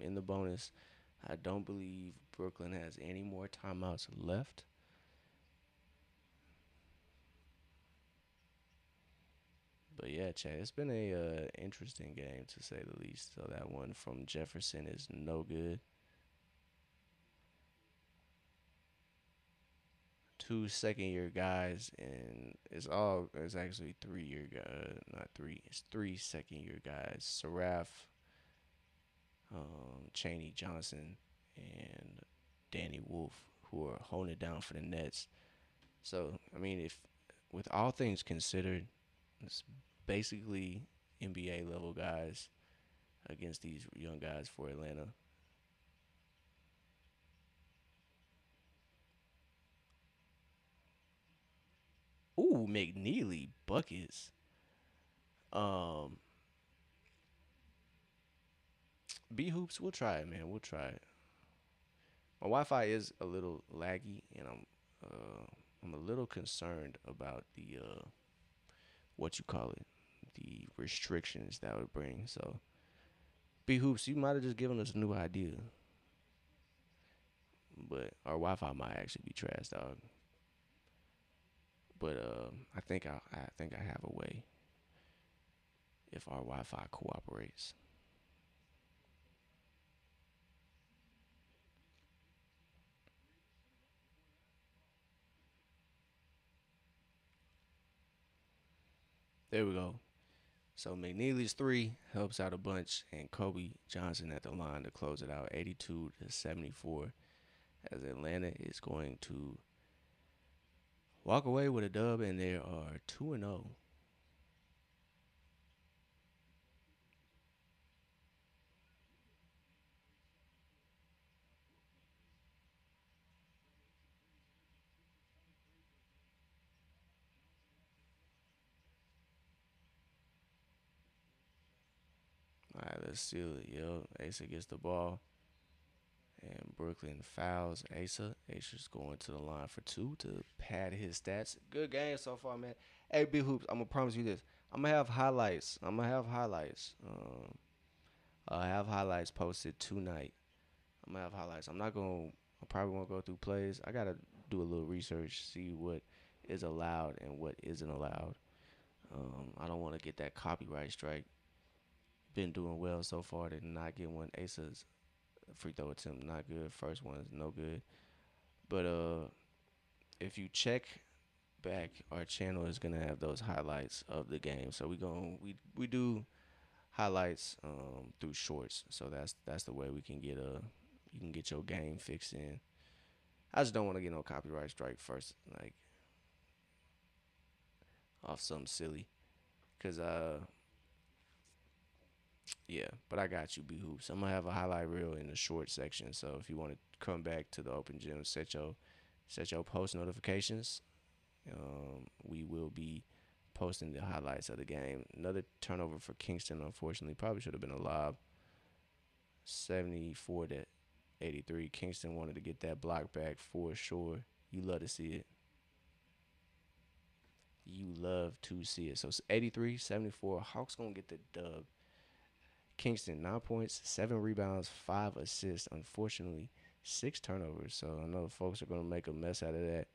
in the bonus. I don't believe Brooklyn has any more timeouts left. But yeah, Chad, it's been a interesting game to say the least. So that one from Jefferson is no good. Two second year guys, and it's actually 3 year guys, not three. It's three second year guys. Saraf, Cheney Johnson, and Danny Wolf, who are holding it down for the Nets. So I mean, if with all things considered, it's basically NBA level guys against these young guys for Atlanta. Ooh, McNeely buckets. Um, B hoops. We'll try it, man. We'll try it. My Wi-Fi is a little laggy, and I'm a little concerned about the what you call it, the restrictions that would bring. So B hoops, you might have just given us a new idea, but our Wi-Fi might actually be trash, dog. But I think I have a way if our Wi-Fi cooperates. There we go. So McNeely's three helps out a bunch, and Kobe Johnson at the line to close it out, 82-74, as Atlanta is going to walk away with a dub, and they are 2-0. All right, let's seal it. Yo, Asa gets the ball, and Brooklyn fouls Asa. Asa's going to the line for two to pad his stats. Good game so far, man. Hey, B Hoops, I'm going to promise you this. I'm going to have highlights. I have highlights posted tonight. I'm going to have highlights. I probably won't go through plays. I got to do a little research, see what is allowed and what isn't allowed. I don't want to get that copyright strike. Been doing well so far. Did not get one. Asa's free throw attempt not good. First one is no good. But if you check back, our channel is gonna have those highlights of the game. So we do highlights through shorts. So that's the way we can get you can get your game fixed in. I just don't want to get no copyright strike first, like off something silly. Cause yeah, but I got you, B hoops. I'm gonna have a highlight reel in the short section. So if you want to come back to the open gym, set your post notifications. We will be posting the highlights of the game. Another turnover for Kingston, unfortunately, probably should have been a lob. 74-83. Kingston wanted to get that block back for sure. You love to see it. You love to see it. So it's 83-74. Hawks gonna get the dub. Kingston 9 points, 7 rebounds, 5 assists. Unfortunately, 6 turnovers. So I know folks are gonna make a mess out of that.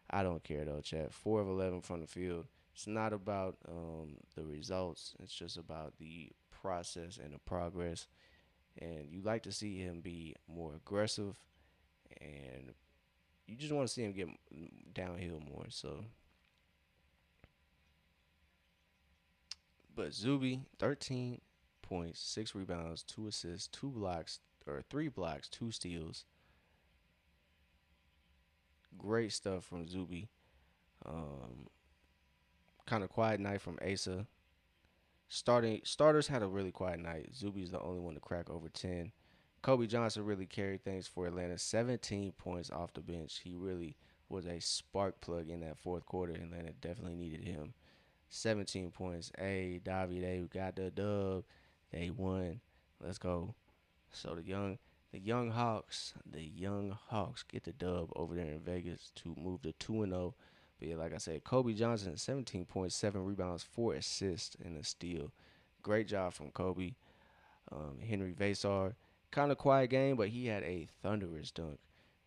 I don't care though, chat. 4 of 11 from the field. It's not about the results. It's just about the process and the progress. And you like to see him be more aggressive, and you just want to see him get downhill more. So, but Zuby, 13 points, 6 rebounds, 2 assists, 2 blocks, or 3 blocks, 2 steals. Great stuff from Zuby. Um, Kind of quiet night from Asa. Starters had a really quiet night. Zuby's the only one to crack over 10. Kobe Johnson really carried things for Atlanta. 17 points off the bench. He really was a spark plug in that fourth quarter. Atlanta definitely needed him. 17 points. Hey, Davi, they got the dub. They won. Let's go. So the young Hawks get the dub over there in Vegas to move to 2-0. But yeah, like I said, Kobe Johnson, 17 points, 7 rebounds, 4 assists, and a steal. Great job from Kobe. Henry Vasar, kind of quiet game, but he had a thunderous dunk.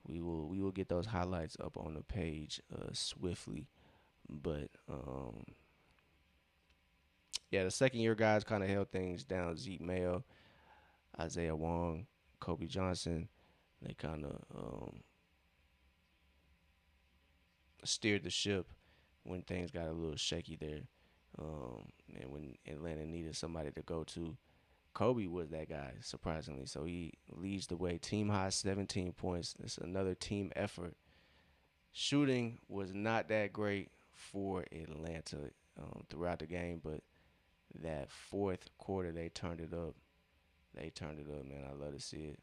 We will get those highlights up on the page swiftly. But yeah, the second year guys kind of held things down. Zeke Mayo, Isaiah Wong, Kobe Johnson, they kind of steered the ship when things got a little shaky there. And when Atlanta needed somebody to go to, Kobe was that guy, surprisingly. So he leads the way. Team high, 17 points. It's another team effort. Shooting was not that great for Atlanta throughout the game, but that fourth quarter, they turned it up. They turned it up, man. I love to see it.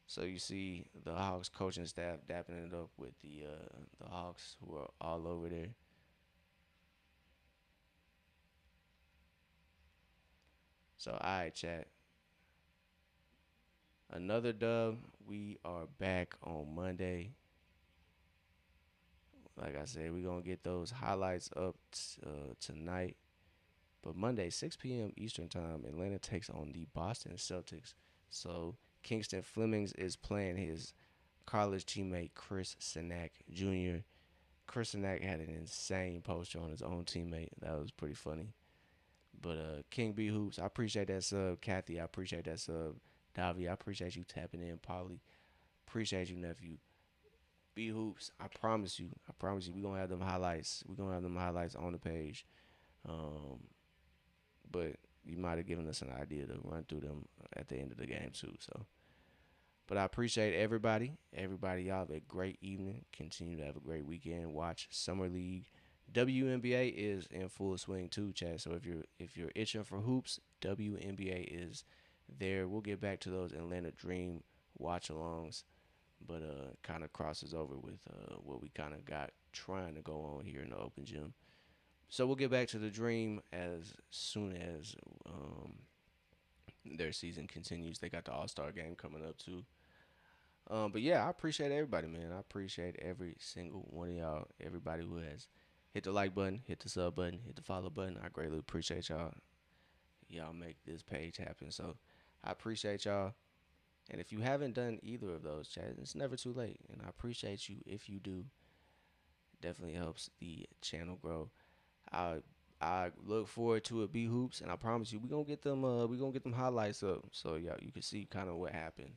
So you see the Hawks coaching staff dapping it up with the Hawks who are all over there. So all right, chat. Another dub. We are back on Monday. Like I said, we're gonna get those highlights up tonight. But Monday, 6 p.m. Eastern Time, Atlanta takes on the Boston Celtics. So Kingston Flemings is playing his college teammate Chris Sinak Jr. Chris Sinak had an insane poster on his own teammate. That was pretty funny. But King B Hoops, I appreciate that sub. Kathy, I appreciate that sub. Davi, I appreciate you tapping in. Polly, appreciate you, nephew. B Hoops, I promise you, we gonna have them highlights. We gonna have them highlights on the page. Um, but you might have given us an idea to run through them at the end of the game too. So, but I appreciate everybody. Everybody, y'all have a great evening. Continue to have a great weekend. Watch Summer League. WNBA is in full swing too, Chad. So if you're itching for hoops, WNBA is there. We'll get back to those Atlanta Dream watch alongs, but kind of crosses over with what we kind of got trying to go on here in the open gym. So we'll get back to the Dream as soon as their season continues. They got the All Star game coming up too. But yeah, I appreciate everybody, man. I appreciate every single one of y'all. Everybody who has hit the like button, hit the sub button, hit the follow button. I greatly appreciate y'all. Y'all make this page happen. So I appreciate y'all. And if you haven't done either of those, Chad, it's never too late. And I appreciate you if you do. It definitely helps the channel grow. I I look forward to it. B hoops, and I promise you, we gonna get them. We gonna get them highlights up, so yeah, you can see kind of what happened.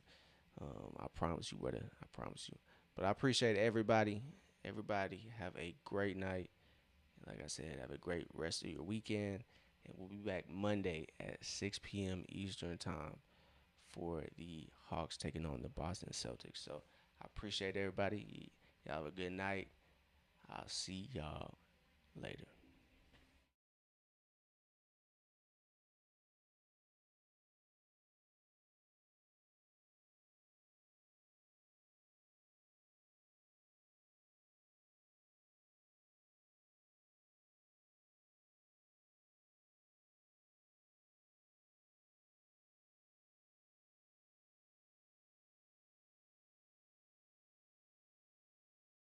I promise you, brother. I promise you. But I appreciate everybody. Everybody have a great night. Like I said, have a great rest of your weekend, and we'll be back Monday at 6 p.m. Eastern time for the Hawks taking on the Boston Celtics. So I appreciate everybody. Y'all have a good night. I'll see y'all later.